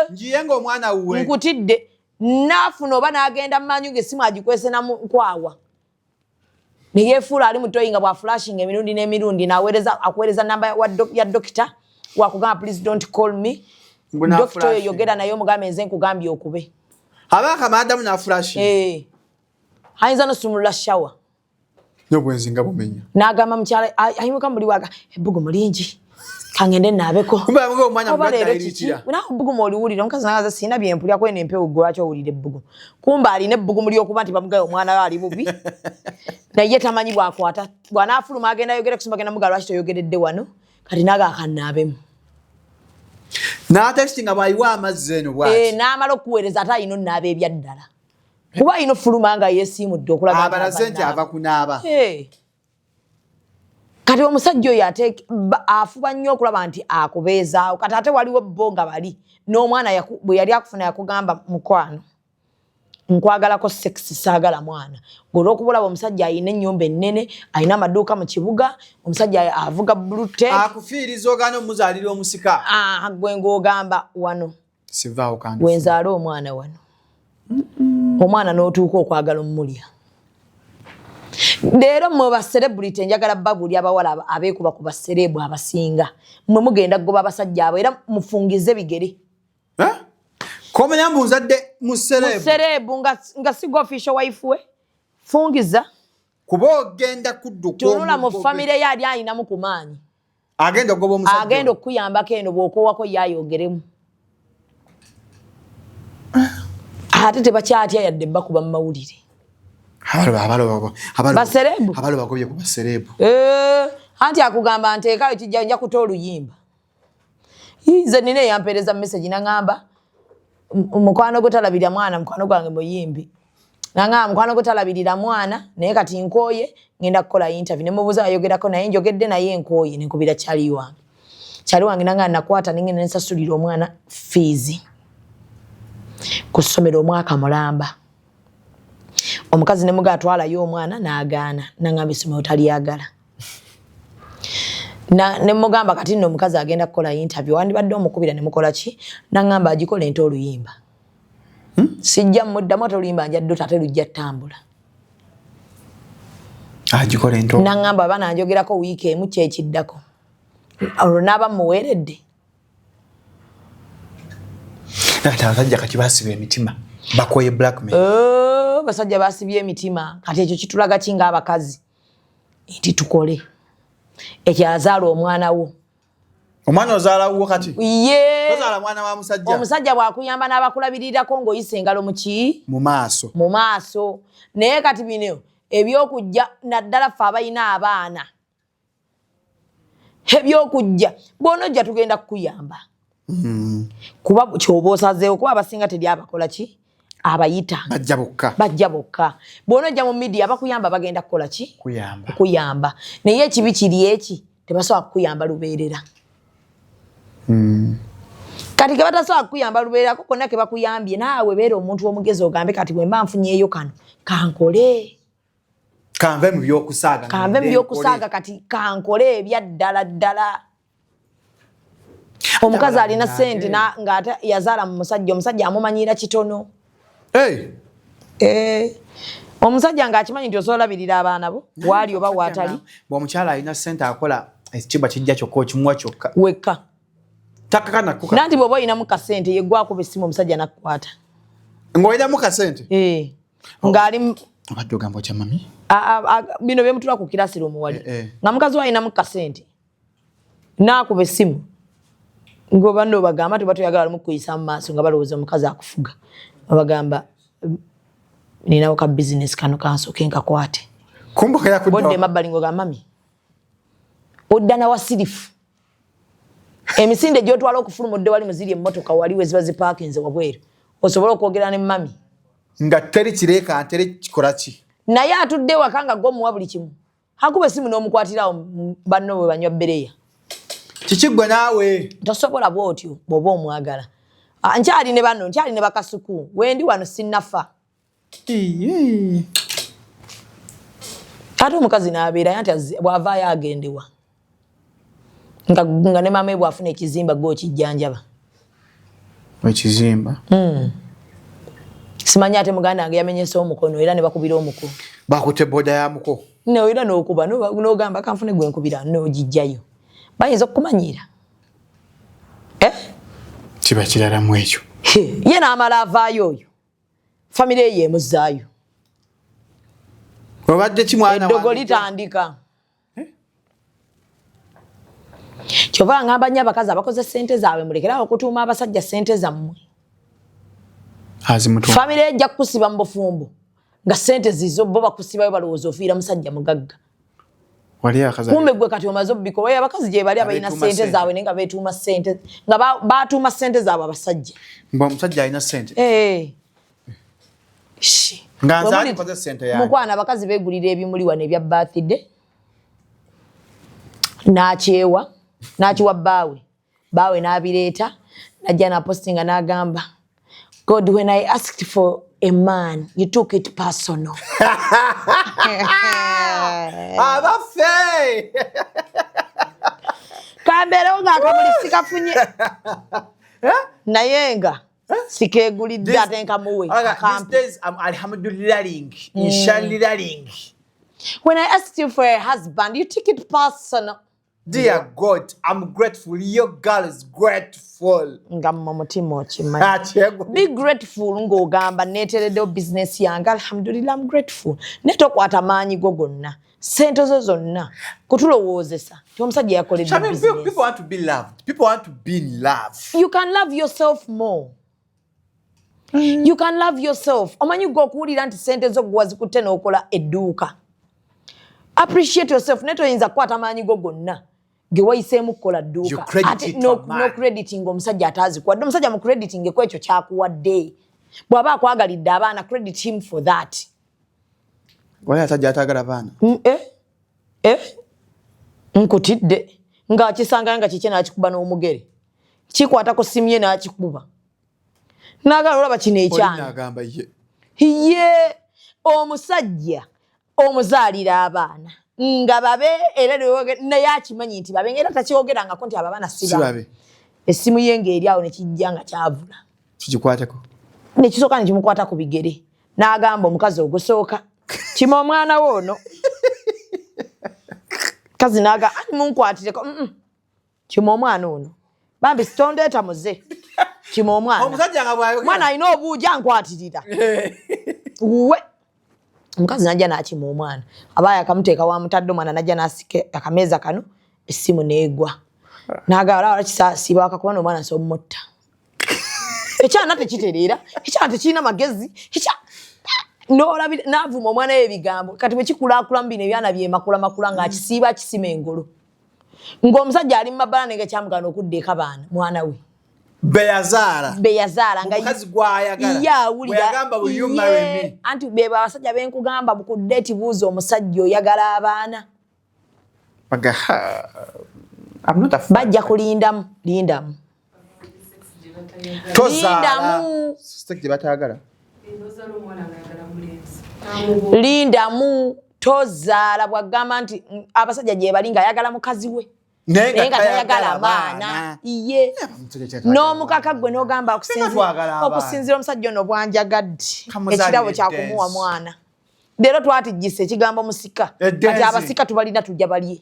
njiye ng'omwana wuwe nkutidde naafuna oba n'agenda mu manyu ng'essimu agikwese na nkwawa ne yeefuula ali mu toyi nga bw'aflashing emirundi n'emirundi akuweereza namba ya dokita wakugamba please don't call me dokita oyo yogera naye omugambe nze nkugambye okube abaka madamu na flash ayinza nosumulula shawa n'obwenzi nga bumenya n'agamba mukyala ayimuka muli waga ebbugumu lingi kangende naabeko kumba ngo omwana mbatayirikira na ebbugumu oliwulira omukazi n'agaza sina byempulya kwene empewo gwakyo owulira ebbugumu kumba alina ebbugumu ly'okuba nti bamugaye omwana we ali bubi naye tamanyi bwakwata bw'anaafuluma agenda yogera kusumba agenda muga lwaki toyogeredde wano kati nagaakannaabemu n'atextinga bwayiwa amazzi eno bwati n'amala okuweereza ate alina onnaaba ebyaddala kuba alina ofuluma nga yeesiimudde okulaga abalaze nti ava kunaaba kati omusajja oyo afuba nnyo okulaba nti akubeezaawo kati ate waliwo bo nga bali n'omwana bwe yali akufuna yakugamba mukwano nkwagalako sex saagala mwana olw'okubulaba omusajja alina ennyumba ennene alina amaduuka mu kibuga omusajja avuga bulute akufiiriza ogaana omuzaalira omusika gwe ng'ogamba wano sivaawo kandi wenzaala omwana wano omwana n'otuuka okwagala omulya leero mmwe baserebrity njagala babuli abawala abeekuba ku baserebu abasinga mmwe mugenda kugoba abasajja abo era mufungize bigere komenya mbuzadde muserebu nga sigo official wife we fungiza kuba ogenda kudduka tunula mu famire ye ali alinamu ku maanyi agenda okugoba omusajja agenda okuyambako eno bw'okoowako yayogeremu ate tebakyatya yadde bakuba mu mawulire abalo baserebu abalo bagobye ku baserebu Anti akugamba nteekayo kijja nja kutoa oluyimba. Nze nina yampereza message nangamba mukwano gwe talabirira mwana mukwano gwange muyimbi. Nangamba mukwano gwe talabirira mwana naye kati nkooye ngenda kukola interview. Ne mubuuza ayogerako naye njogedde naye nkooye ne nkubira kyali wange. Kyali wange nangamba nakwata ningene nsasulira omwana fees. Ku ssomero omwaka mulamba. Omukazi ne muga atwalayo omwana n'agaana nangamba essomero taliyagala. Ne mugamba kati nno omukazi agenda kukola interview wandibadde omukubira ne mukola ki nangamba agikola ente oluyimba. Sijja muddamu oluyimba njadde tate lujja ttambula. Agikola ente. Nangamba abana njogerako wiiki emu kyekiddako. Olwo n'aba muweeredde. Nata abasajja kati basiba emitima. Bakoye blackmail. Basajja basibye emitima. Kati ekyo kitulaga kinga abakazi. Nti tukole. Ekyazaala omwana wo. Omwana ozaala wo kati? Ye. Ozaala mwana wa musajja. Omusajja bwakuyamba n'abakulabirirako ng'oyise engalo mu ki? Mu maaso. Mu maaso. Naye kati bino ebyokujja naddala ffe abayina abaana. Ebyokujja bw'onojja tugenda kukuyamba. Kuba kyoba osazeewo kuba abasinga teri abakola ki? Abayita. Bajja bokka. Bw'onojja mu media bakuyamba bagenda kukola ki? Kuyamba. Naye ekibi kiri eki tebasobola kukuyamba lubeerera. Kati ke batasobola kukuyamba lubeerera ko konna ke bakuyambye naawe beera omuntu omugezi ogambe kati bwe mba nfunyeeyo kano kankole. Kanve mu by'okusaaga. Kanve mu by'okusaaga kati kankole ebya ddala ddala. Omukazi alina sente ng'ate yazaala mu musajja, omusajja amumanyira kitono. Omusajja ng'akimanyi nti osobola birira abaana bo waali oba waatali. Bw'omukyala alina sente akola ekitiibwa kijja kyokka okimuwa kyokka. Wekka. Takakana kuka. Nanti bw'oba olinamu kasente yeggwako essimu omusajja n'akkwata. Ng'olinamu kasente? Ng'ali abadde ogamba otya mami? Bino byemutula ku kirasiro omuwali. Nga mukazi we alinamu kasente. N'akuba essimu. Ng'obanno bagamba tebatuyagala bamukuyisa mu maaso nga balowooza omukazi akufuga. Babagamba ninawo ka business kano kansooke nkakwate. Kumbuka yakuddawa. Bodde mabbali ng'ogamba mami. Odda na wasirifu. Emisinde gy'otwala okufulumudde wali muziri emmotoka wali we ziba zipaakinze wabweru. Osobola okwogera ne mami. Nga teri kireeka teri kikola ki? Naye atudde waka nga gw'omuwa buli kimu. Hakuba essimu n'omukwatirawo banno bwe banywa bbereya. Kiki gwe naawe? Tosobola bw'otyo bw'oba omwagala. Nkyali ne banno, nkyali ne bakasuku. Wendi wano sinnafa. Ate omukazi n'abeera anti bw'avaayo agendewa. Nga ne maama bw'afuna ekizimba gwe okijjanjaba. Ekizimba? Simanyi ate muganda wange yamenyese omukono era ne bakubira omuko. Bakutte boda ya muko? No, era n'okuba n'ogamba kanfune gwe nkubira n'ogijjayo. Bayinza okumanyiira. Kiba kirala mu ekyo. Ye n'amala avaayo oyo. Famire ye emuzaayo. Obadde ki mwana wange? Eddogo litandika. Kyova ngamba nnyo abakazi abakoze ssente zaabwe mulekerawo okutuuma abasajja ssente zammwe. Famire ejja kukusiba mu bufumbo. Nga ssente zizo bo bakusibayo balowooza ofiira musajja mugagga. Kumbe gwe kati omaze obbikola abakazi gye bali abalina ssente zaabwe naye nga beetuuma ssente nga baatuuma ssente zaabwe abasajja. Omusajja alina ssente? Nga nze alikoze ssente yange. Mukwana abakazi beegulira ebimuli wano ebya birthday. N'akyewa. N'akiwa bbaawe. Bbaawe n'abireeta. Najja n'apostinga n'agamba. God, when I asked for a man, you took it personal. Abafe! Kamberewo ng'akamuli sikafunye. Naye nga sikeegulidde ate nkamuwe. These days I'm alhamdulillahi. Inshallah. When I asked you for a husband, you took it personal. Dear God, I'm grateful. Your girl is grateful. Ngamma mutima okimanyi. Be grateful ng'ogamba neetereddewo business yange. Alhamdulillah, I'm grateful. Netokwata maanyi go gonna. Sente zo zonna. Kutulowoozesa. Omusajja yakoledde business. People want to be loved. People want to be in love. You can love yourself more. You can love yourself. Omanyi gwe okuwulira nti sente zo gwe wazikutte n'okola edduuka. appreciate yourself neto yinza kwata amanyi go gonna ge wayisemu kola duka ate no crediting omusajja atazi kwa omusajja mu crediting kwekyo kyakuwadde bwaba akwagalidde abaana credit him for that wala atajja atagala abaana nkutidde nga kisanga nga kike nakikuba n'omugere kikwata ko simye nakikuba nagala olaba kino ekyana agamba ye omusajja omuzaalira abaana nga babe era naye akimanyi nti babe ngera takyogerangako nti abaana sibabe essimu ye ng'eri awo ne kijja nga kyavula kikikwatako nekisooka nekimukwata ku bigere n'agamba omukazi ogusooka kima omwana wo ono kazi naga munkwatireko kima omwana ono bambi sitondeeta muze kima omwana alina obuuja nkwatirira uwe omukazi najja nakima omwana abaaya akamuteeka wamutadde omwana najja nasike akameeza kano essimu neegwa nagala wala kisaasiba wakakuba n'omwana somutta ekyana tekitereera ekyana tekirina magezi n'olabira n'avuma omwana y'ebigambo kati bwe kikulaakulama bino ebyana byemakumakula ng'akisiiba akisima engolo ng'omusajja ali mu mabbala nenge kyamugana okuddeeko abaana mwana we beyazaala nga mukazi gwayagala bweyagamba will you marry me anti beba abasajja benkugamba bukudde tibuuza omusajja oyagala abaana bajja kulindamu lindamu lindamu tozaala bwagamba nti abasajja gye bali nga ayagala mukazi we naye nga tayagala abaana iye n'omukaka gwe n'ogamba okusinzira omusajja ono bwanjagadde ekirabo kyakumuwa mwana leero twatijjisa ekigambo musika kati abasika tubalina tujja balye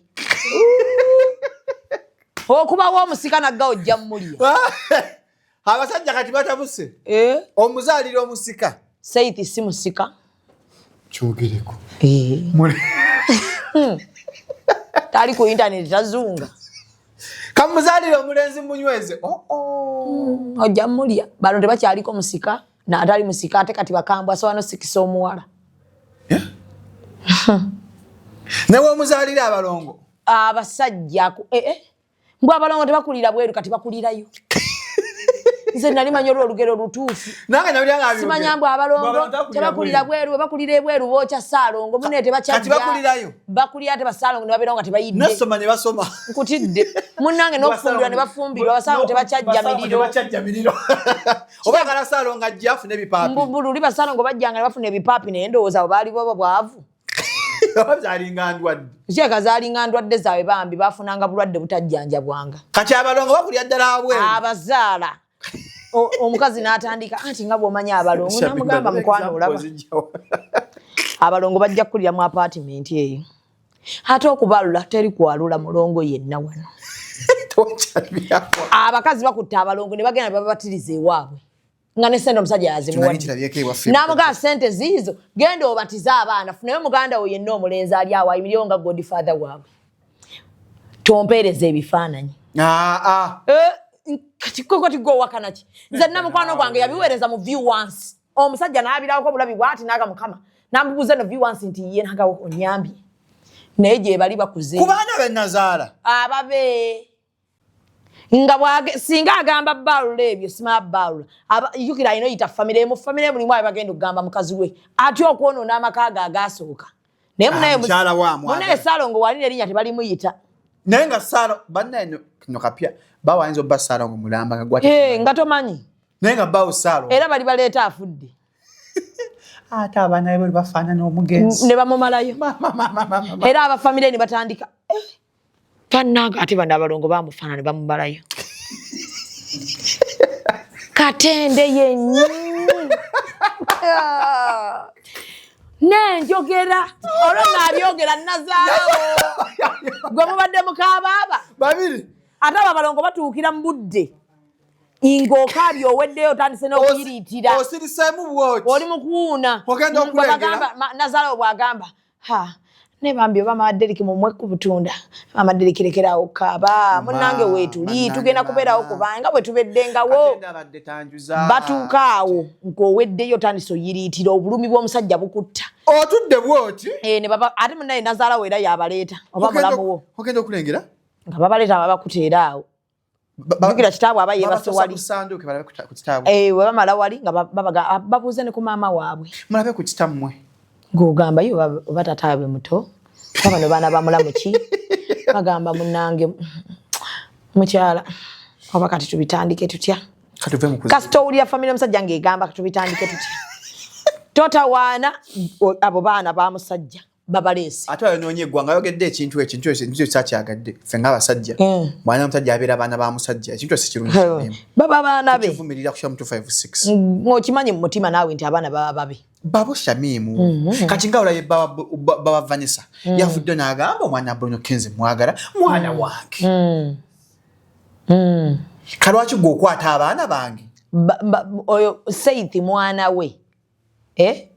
okubawo omusika nagga ojja mmulya abasajja kati batabuse omuzaalira omusika Seithi si musika kyogereko tali ku internet tazunga kamuzaalira omulenzi munyweze ojja mmulya bano tebakyaliko musika n'atali musika ate kati bakambwa asobola nosikisa omuwala newe omuzaalira abalongo abasajja mbw abalongo tebakulira bweru kati bakulirayo nze nali manyi olugero lutuufu simanya mbw abalongo tebakulira bweru bakulira ebweru bookya Ssaalongo mune tebakyajja bakulira tebasaalongo ne babeerawo nga tebayidde nkutidde munnange n'okufumbirwa ne bafumbirwa Abasaalongo tebakyajja miriro obagala Ssaalongo ajja afune ebipaapi luli Basaalongo bajjanga ne bafuna ebipaapi naye ndowooza abo baali baba bwavu zaalinga ndwadde zaabwe bambi bafunanga bulwadde butajjanjabwanga kati abalongo bakulya ddala abweru abazaala omukazi n'atandika anti nga bw'omanya abalongo namugamba mukwano olaba abalongo bajja kukulira mu apartment eyo ate okubalula teri kwalula mulongo yenna wano abakazi bakutte abalongo ne bagenda ne babatiriza ewaabwe nga ne sente omusajja yazimuwadde n'amugamba sente ziizo genda obatize abaana funayo muganda wo yenna omulenzi ali awo ayimiriwo nga godfather waabwe tompeereza ebifaananyi kikoko tiggowakana ki nze namukwano gwange yabiweereza mu view once omusajja n'abirawoko bulabi bwati naga mukama namubuuza no view once nti ye naga onyambye naye gye bali bakuze ku baana be nazaala ababe nga singa agamba baalula ebyo sima baalula yukira ino yita famire mu famire mulimu abe bagenda okugamba mukazi we ati okwonoona amaka ge agasooka naye munaye Ssaalongo wali n'erinnya tebalimuyita naye nga Ssaalongo bannaye kino kapya bawayinza obba Ssaalongo mulamba nga gwate nga tomanyi naye nga bawo Ssaalongo era bali baleeta afudde ate abaana be bafaanana omugenzi ne bamumalayo era abafamire ne batandika Pannaga ate bano abalongo bamufaana ne bamumalayo katende yennyini nenjogera olwo ng'abyogera nazaalawo gwe mubadde mukabaaba babiri ate abo abalongo batuukira mu budde ng'okaabye oweddeyo otandise n'okuyiriitira osiriseemu bwoti oli mukuwuuna ogenda okulengera nazaalawo bw'agamba ne bambi oba maderiki mumwe ku butunda amaderiki lekerawo kaba munange wetuli tugenda kubeerawo kubanga bwe tubeddengawo batuukaawo ng'oweddeyo tandiso yiriitira obulumi bw'omusajja bukutta otudde bwoti ne baba ate munnaye nazaala weera yabaleeta oba mulamuwo ogenda okulengera nga babaleeta baba kuteeraawo jukira kitaabwe aba yeebase wali we bamala wali nga babuuze ne ku maama waabwe mulabe ku kitammwe ng'ogamba yo oba tataabe muto babano baana bamulamu ki bagamba munnange mukyala oba kati tubitandike tutya kasita owulira famire omusajja ng'egamba katubitandike tutya totawaana abo baana ba musajja babaleese ate ayonoonya eggwanga ayogedde ekintu kyakyagadde ffe ng'abasajja mwana omusajja abeera abaana ba musajja ekintu esi kirungi baba baana be kivumirira ku kyamu 256 ng'okimanyi mu mutima naawe nti abaana baba babe babo Shamimu kati nga olaye baba Vanessa yavudde n'agamba omwana Bruno Kenze mwagala mwana wange kalwaki gw'okwata abaana bange oyo Seithi mwana we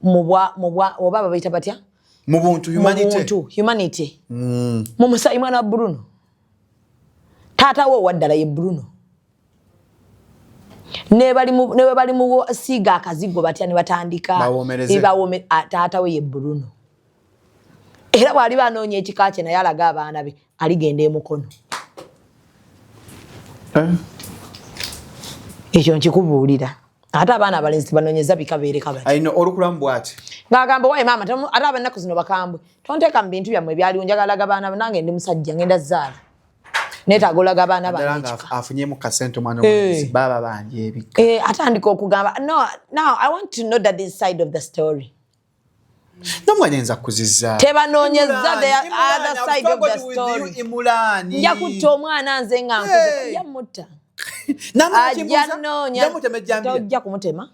mubwa oba babayita batya mu buntu humanity mumusayi mwana wa Bruno taata we waddala ye Bruno ne bali mu siiga akazigo batya ne batandika taata we ye Bruno era bwali banoonya ekika kye naye alaga abaana be aligenda emukono ekyo nkikubuulira ate abaana abalenzi banoonyeza bikabeere kabali ayina olukulamu bw'ati ng'agamba wayi maama ate abennaku zino bakambwe tonteeka mu bintu byammwe ebyaliwo njagalaga baana nange ndi musajja ngenda zaala neetaaga olaga abaana bange afunyemu kasente omwana omulenzi baba bangi ebika atandika okugamba now I want to know that side of the story nomwana enza kuzizza tebanoonyeza the other side of the story nja kutta omwana nze nga nkuze ya mutta ajja noonya tojja kumutema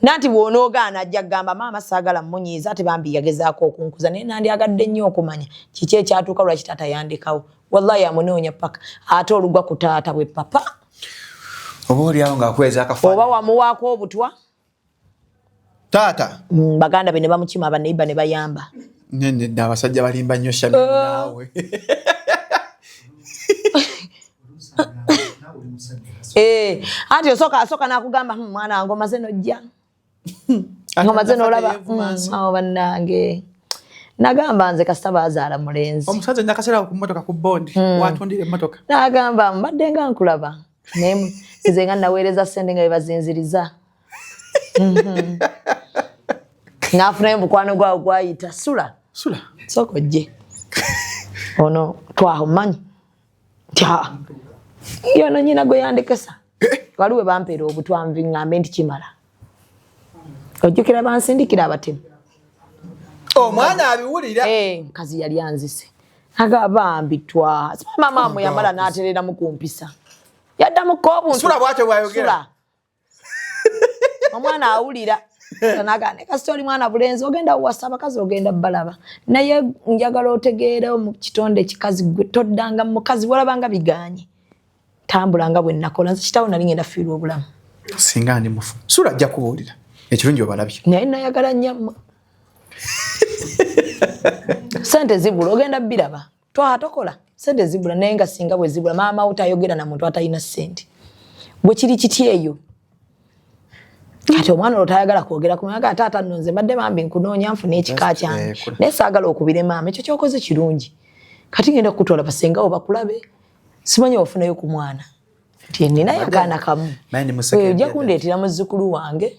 nanti bw'onoogaana ajja kugamba maama saagala mmunyiiza ate bambi yagezaako okunkuza naye nandyagadde nnyo okumanya kiki ekyatuuka lwaki taata yandikawo wallahi amunoonya paka ate olugwa ku taata bwe papa oba oliawo ng'akweza akafaananyi oba wamuwaako obutwa taata baganda be ne bamukima abaneiba ne bayamba nedda abasajja balimba nnyo Shamimu naawe anti osooka n'akugamba mwana wange omaze nojja omaze n'olaba bannange nagamba nze kasita baazaala mulenzi omusajja nyakasera ku mmotoka ku bondi watundira emmotoka nagamba mbadde nga nkulaba naye nze nga naweereza ssente nga bebazinziriza n'afunayo mukwano gwawo gwayita sula sooka ojje ono twamumanyi nti yono nyina gwe yandikesa waliwe bampeera obutwanvi ngambe nti kimala ojjukira bansindikira abatemu omwana abiwulira kazi yali anzise agabambitwa mama yamala n'aterera mu kumpisa yaddamu kobuntu sula bwate bwayogera omwana awulira nagane kasita oli mwana bulenzi ogenda wasa abakazi ogenda balaba naye njagala otegeera mu kitonde kikazi gwe toddanga mukazi walabanga biganye tambulanga bwe nakola nze kitawo nali ngenda fiirwa obulamu singa ndi mufu sula ajja kubuulira ekirungi obalabye naye nayagala nnyamma sente zibula ogenda biraba twatokola sente zibula naye nga singa bwe zibula maama wo tayogera na muntu atalina sente bwe kiri kiti eyo kati omwana olwo tayagala kwogera kumaga taata nno nze mbadde bambi nkunoonya nfuna ekika kyange naye saagala okubira maama ekyo kyokoze kirungi kati ngenda kukutwala basengawo bakulabe simanyi ofunayo ku mwana nti ninayo akaana kamu ojja kundeetera muzzukulu wange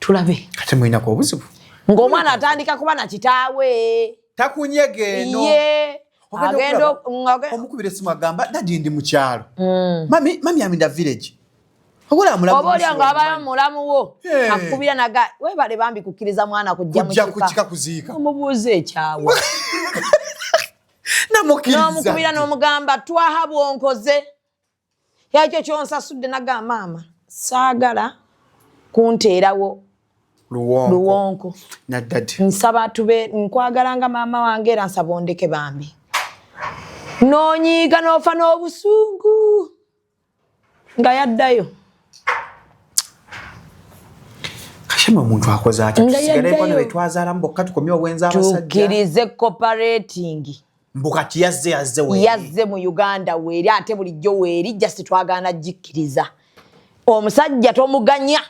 tulabe kati mulinaku obuzibu ng'omwana atandika kuba na kitaawe takunyege eno agenda omukubira essimu agamba dadi ndi mu kyalo mami aminda village oba olya ng'abayo mulamu wo akukubira naga webale bambi kukkiriza mwana kujja mu kika kuziika omubuuza ekyawa n'omukubira n'omugamba twaha bwonkoze yakyo kyonsasudde nagamba maama saagala kunteerawo luwonko nsaba tube nkwagala nga maama wange era nsaba ondeke bambi noonyiiga n'ofa n'obusungu nga yaddayo Shema omuntu akoze atya tusigale pano betwazaala mbokka tukomye obwenza abasajja tukirize cooperating mbukati yazze mu Uganda weeri ate bulijjo weeri just twagaana jikiriza omusajja tomuganya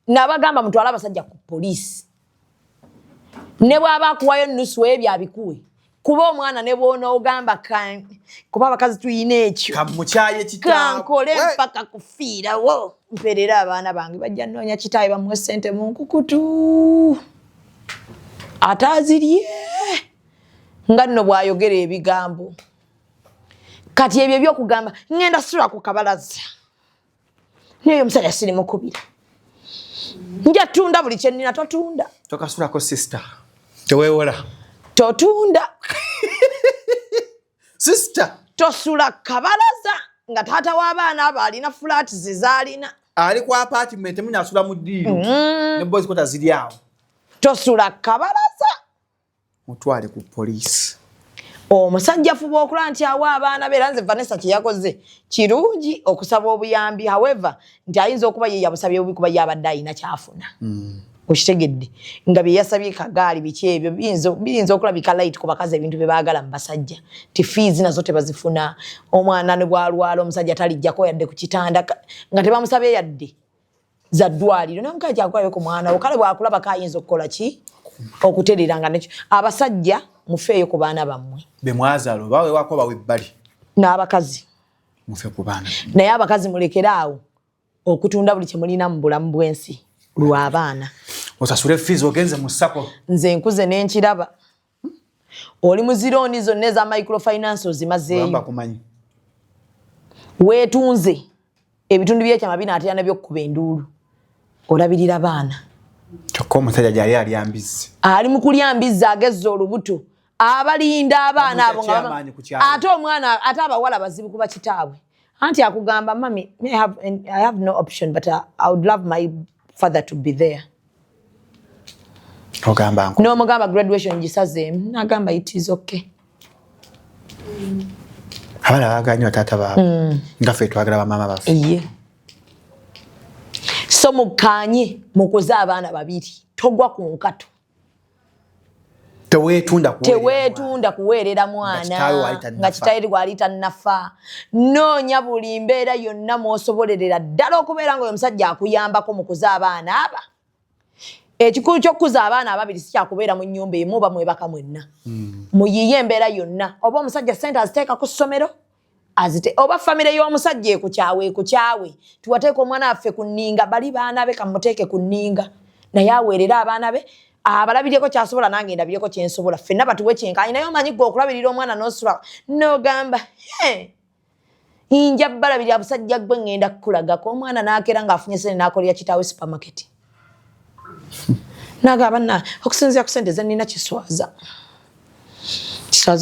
nabagamba mutwala abasajja ku police ne bwaba kuwayo nusu ebyo abikuwe kuba omwana ne bwona ogamba kan kuba abakazi tuyina ekyo kamukyaye kitaawe kankole mpaka kufiira wo mperera abaana bange bajja nnoonya kitaawe bamuwe ssente mu nkukutu atazirye nga nno bwayogera ebigambo kati ebyo byokugamba ngenda sula ku kabalaza neyo omusajja sirimukubira nja tunda buli kye nnina totunda tokasulako sister teweewola totunda sister tosula kabalaza nga taata w'abaana abo alina flat zezaalina ali ku apartment munya asula mu ddiiro ne boys kota ziri awo tosula kabalaza mutwale ku police omusajja fuba okulaba nti awa abaana be Ranze Vanessa kye yakoze kirungi okusaba obuyambi however nti ayinza okuba ye yabusabye obubi kuba yabadde ayina kyafuna okitegedde nga bye yasabye kagaali biki ebyo biyinza okulabika light ku bakazi ebintu bye baagala mu basajja ti fees nazo tebazifuna omwana ne bwalwala omusajja talijjako yadde ku kitanda nga tebamusabye yadde za ddwaliro n'omukazi akwalayo ku mwana okale bwakulaba kayinza okukola ki okutereranga nekyo abasajja mufeeyo ku baana bammwe bemwazaalo bawe wako bawe bbali n'abakazi mufe ku baana naye abakazi mulekeraawo okutunda buli kye mulina mu bulamu bw'ensi lw'abaana osasule fees ogenze mu sako nze nkuze n'enkiraba oli muzirooni zonna eza microfinance ozimazeeyo kumanyi weetunze ebitundu by'ekyama binaatera nabyokukuba enduulu olabirira baana kyokka omusajja gyali alyambizi ali mu kulyambiza agezza olubuto abalinda abaana abo ate omwana ate abawala bazibu kuba kitaabwe anti akugamba mami I have no option but I would love my father to be there ogamba nko n'omugamba graduation gisazeemu n'agamba it is okay abala baganywa taata baabwe nga ffe twagala bamaama baffe iye so mukanye mukuza abaana babiri togwa ku nkato teweetunda kuweerera mwana nga kitayiri gwali tannafa noonya buli mbeera yonna mw'osobolerera ddala okubeera nga oyo omusajja akuyambako mu kuza abaana aba ekikulu ky'okukuza abaana ababiri si kyakubeera mu nnyumba emu oba mwebaka mwenna muyiye embeera yonna oba omusajja ssente aziteeka ku ssomero oba famire y'omusajja ekukyawe tuwateeka omwana waffe ku nninga bali baana be kamuteeke ku nninga naye aweerera abaana be abalabiryeko kyasobola nange ndabireko kyensobola ffenna batuwe kyenkanyi naye omanyi gwe okulabirira omwana n'osula n'ogamba nja balabirira busajja gwe ngenda kukulagako omwana n'akeera ng'afunye sente n'akolera kitaawe supermarket nagamba okusinziira ku sente ze nnina kiswaza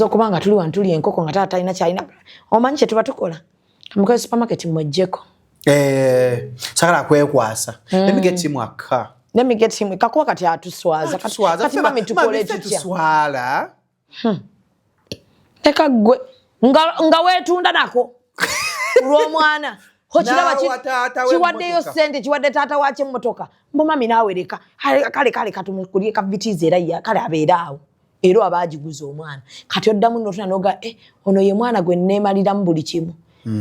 okuba nga tuli wano tuli enkoko nga taata talina kyalina omanyi kye tuba tukola amukola supermarket mwejjeko sagala kwekwasa let me get him kakuba kati atuswaza kati mami tukole tutya leka gwe nga weetunda nako lw'omwana okiraba kiwaddeyo ssente kiwadde taata waakye emmotoka mbu mami naawe leka kale katumukulye kavitiiza era kale abeera awo era abaagiguza omwana kati oddamu notuna noga ono ye mwana gwe nneemaliramu buli kimu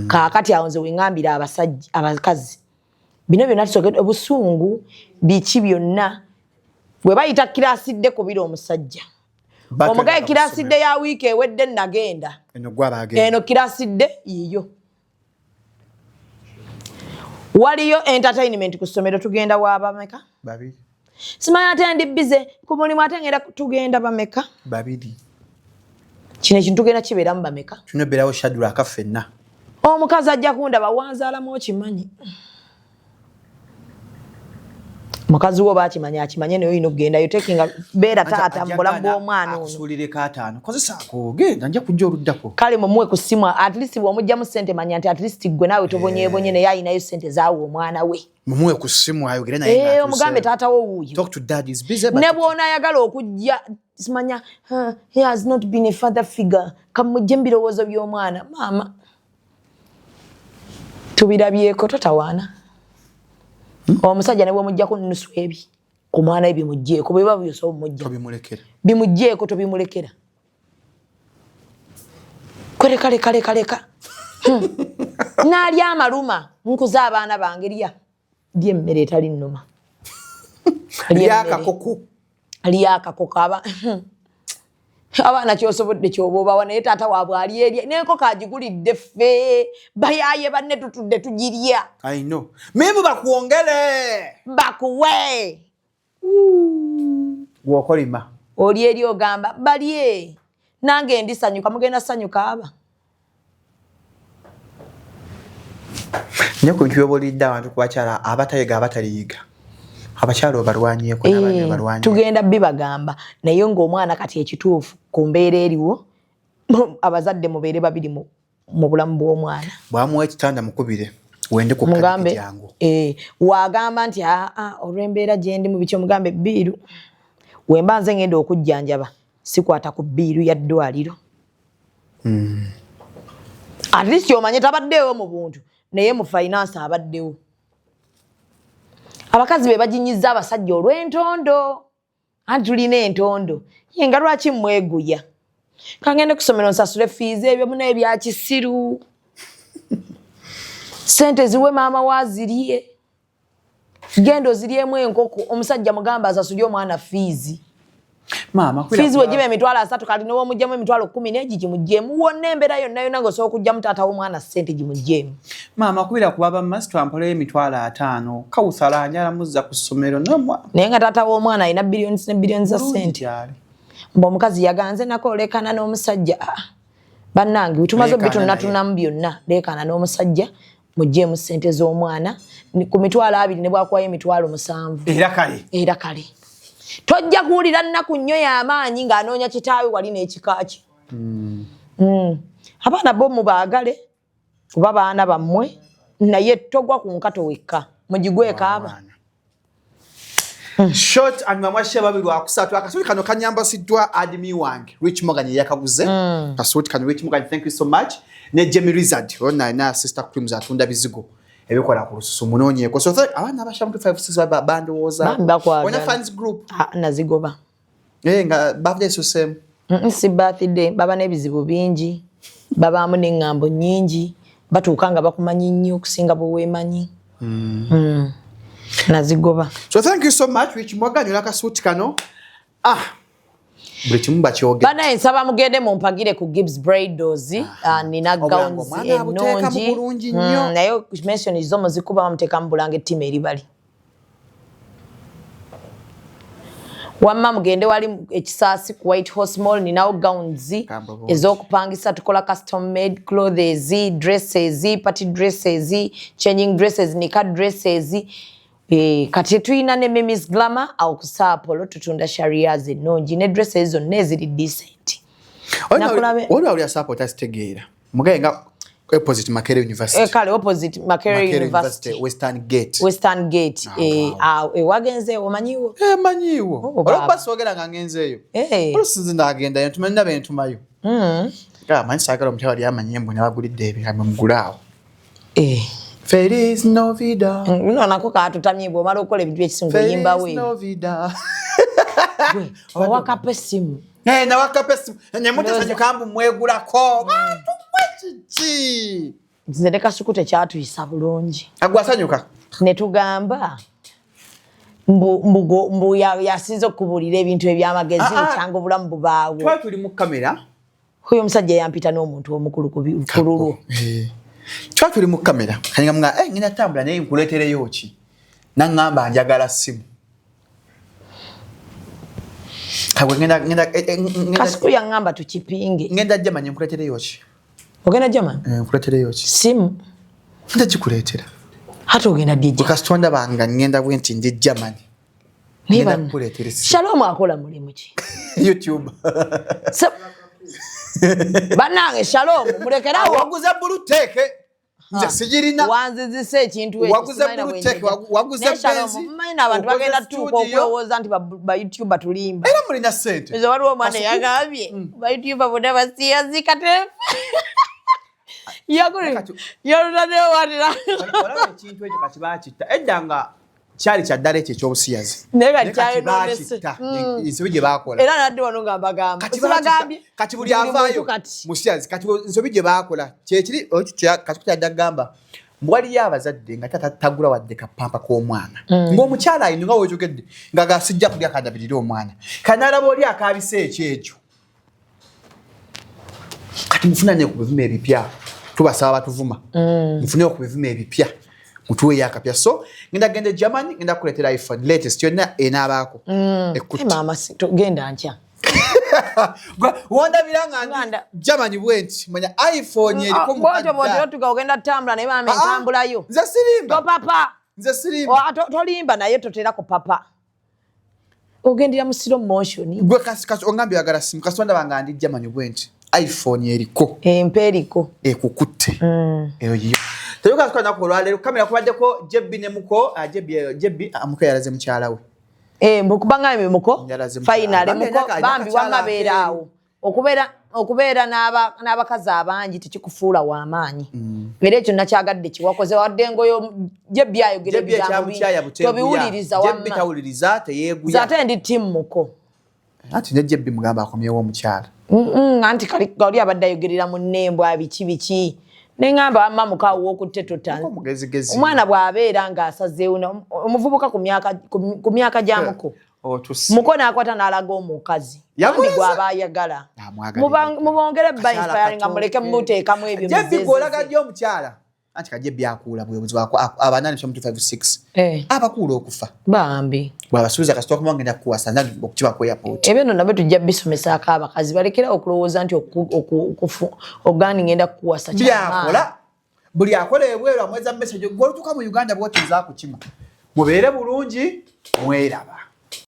kaakati awo nze wengambira abakazi bino byonna tusooke obusungu biki byonna bwe bayita kiraasidde kubira omusajja omugaye kiraasidde ya wiiki ewedde nagenda eno kiraasidde yiyo waliyo entertainment ku ssomero tugenda wabameka babiri simanya ate ndi bize ku mulimu ate ngenda tugenda bameka babiri kino ekintu tugenda kibeeramu bameka tunebeerawo shadula akaffenna omukazi ajja kundaba wanzaalamu okimanyi mukazi wo bakimanya akimanye naye oyina okugendayo tekinga beera taata mu bulamu bw'omwana ono akusuulireko ataano kozesaako genda nja kujja oluddako kale mumuwe ku ssimu at least bw'omugyamu ssente manya nti at least gwe naawe tobonyeebonye naye ayinayo ssente zaawe omwana we mumuwe ku ssimu ayogere naye omugambe taata wo wuuyo ne bw'onaayagala okujja simanya he has not been a father figure kamujje mu birowoozo by'omwana maama tubirabyeko totawaana omusajja ne bw'omuggyako nnusu ebi ku mwana we bimugjeeko bwe biba byosobola omujja bimugjeeko tobimulekera leka n'alya amaluma nkuza abaana bange lya emmere etali nnuma lyakakoko abaana kyosobodde kyobaobawa naye taata waabwe ali erya n'enkoko agigulidde ffe bayaaye banne tutudde tugirya mebu bakuwongere bakuwe gwokolima oli eri ogamba balye nange ndisanyuka mugenda sanyuka aba nyo ku bintu byobalidde abantu ku bakyala abatayiga abataliyiga abakyala obalwanyeeko n'abaana balwanyeeko tugenda bibagamba naye ng'omwana kati ekituufu ku mbeera eriwo abazadde mubeere babiri mu bulamu bw'omwana bwamuwa ekitanda mukubire wende ku mugambe wagamba nti olw'embeera gye ndi mu biki omugambe bbiiru wemba nze ngenda okujjanjaba sikwata ku bbiiru ya ddwaliro at least omanye tabaddeewo mu buntu naye mu finance abaddewo abakazi be baginyiza abasajja olw'entondo anti tulina entondo ye nga lwaki mweguya kangende kusomero nsasule fees ebyo muna ebya kisiru sente ziwe maama wazirye genda oziryemu enkoko omusajja mugamba asasulye omwana fees fees wegiba emitwalo 3 kali noba omugyamu emitwalo 10 n'egi gimugjeemu wonna embeera yonna ng'osobola okugyamu taata w'omwana ssente gimugjeemu maama kubira kuba masitula mpoleyo emitwalo 5 kawusala anyala muzza ku ssomero naye nga taata w'omwana alina billions ne billions za ssente mba omukazi yaganze nako lekana n'omusajja bannange tumaze bitunatunamu byonna lekana n'omusajja mugjeemu ssente z'omwana ku mitwalo 2 ne bwakuwayo emitwalo 7 era kale tojja kuwulira nnaku nnyo y'amaanyi ng'anoonya kitaawe wali n'ekikaaki abaana bo mubaagale kuba baana bammwe naye togwa ku nkato wekka mugigweko aba short and mamwashe babiri wakusatu akasuti kano kanyambasiddwa admin wange Rich Morgan yakaguze kasuti kano Rich Morgan thank you so much ne Jamie Rizard ona na sister creams atunda bizigo ebikola ku lususu munonyeeko so abana abashamuntu 5-6 bandowoza ona fans group nazigoba nga birthday so same si birthday baba n'ebizibu bingi babaamu n'eŋŋambo nnyingi batuuka nga bakumanyi nnyo okusinga bwe weemanyi nazigoba so thank you so much Rich Morgan olakasuuti kano bana nsaba mugende mumpagire ku Gibbs Bridals nina gowns ennungi naye mention zo muzikuba muteka mbulanga ettima eri bali wamma mugende wali ekisaasi ku White Horse Mall ninawo gowns ez'okupangisa tukola custom made clothes dresses party dresses changing dresses nika dresses kati tuina ne Miss Glamour au kusapolo tutunda sharias ennungi ne dresses zonna eziri decent Waliwo ya support asitegeera mugaye nga opposite Makerere University kale opposite Makerere University Western Gate wagenze omanyiwo manyiwo olaba sogera nga ngenzeeyo olusinzi ndagenda ntumanyi nabe ntumayo manyi sagala omutwe ali amanyembo ne bagulidde ebintu mugulaawo Feliz Navidad. No nako katutamye bwo mala okola ebintu ekisingo yimba we. Feliz Navidad. Wakape simu. Na wakape simu. Nyamute sanyikambu mwegulako. Bantu mwechichi. Zindeka sukute kyatu isabulonji. Agwasanyuka. Ne tugamba mbu yasinze okubulira ebintu ebyamagezi cyangwa obulamu bubaawo. Twatuli mu kamera. Huyo musajja yampita n'omuntu omukulu kululu. Twatuli mu kamera kanyanga mga ngina tambula naye nkuletereyo ki nangamba njagala simu kabwe ngenda kasiku yangamba tukipinge ngenda Germany nkuletereyo ki ogenda Germany nkuletereyo ki simu nda kikuletera hata ogenda DJ kastonda banga ngenda bwenti ndi Germany niba nkuletera Shalom akola mulimu ki YouTube banange Shalom mulekerawo waguze buluteke nze sijirina wanzizise ekintu ekyo waguze buluteke waguze benzi mmanya abantu bagenda tuuka okulowooza nti ba YouTube batulimba era mulina sente ezo waliwo omwana yagambye ba YouTube bona basiyazikate yakuli yorutanewo watira olaba ekintu ekyo kati bakitta edda nga kyali kyaddala ekyo ekyobusiyazi naye kyayononese ensobi gye baakola era nadde wano nga mbagamba kati buli avaayo musiyazi kati ensobi gye baakola kyekiri kati kyadda kugamba waliyo abazadde nga tagula wadde kapampa k'omwana ng'omukyala ayino nga wekyogedde nga gasijja kulya kadabirira omwana kanalaba oli akaabise ekyo kati mufunane ku bivume ebipya tubasaba batuvuma mufune ku bivume ebipya mutuweyo akapya so ngenda gende Germany ngenda kuleetera iPhone latest yonna enaabaako mama genda nkya wanda biranga Germany bwenti manya iPhone eriko mukadda bwoto tugenda tambula naye mama entambulayo nze sirimba to papa nze sirimba tolimba naye totera ku papa ogendera mu slow motion gwe kasi ongambi yagala simu kasonda banga ndi Germany bwenti iPhone eriko emperiko ekukutte eyo yiyo Toyoka kwa nako lwalero kamera kubaddeko Jebbi ne muko Jebbi amuko yalaze mukyala we mbukubanga muko final muko bambi wamabeerawo okubeera n'abakazi abangi tekikufuula w'amaanyi era ekyo nakyagadde kiwakoze wadde ngoyo Jebbi ayogera ebigambo tobiwuliriza Jebbi tawuliriza teyeeguya ate ndi timu muko ati ne Jebbi mugamba akomyewo omukyala anti kali abadde ayogerera mu nnembo abiki nengamba amma mukawo okutte total omwana bw'abeera ng'asazeewo omuvubuka ku myaka gyamuko muko n'akwata n'alaga omukazi andi gw'aba ayagala mubongere ba inspire nga muleke muteekamu ebyo Jebbi gw'olaga ddi omukyala anti ka Jebbi akuula bwebuzi bwako abanani 256 abakuula okufa bambi bwabasuubiza kasita okuma ngenda kukuwasa nagi okukiba ku airport ebyo nno nabyo tujja bisomesaako abakazi balekera okulowooza nti ogani ngenda kukuwasa byakola buli akola ebweru amweza message gw'olutuuka mu Uganda bw'otuuza kukima mubeere bulungi mweraba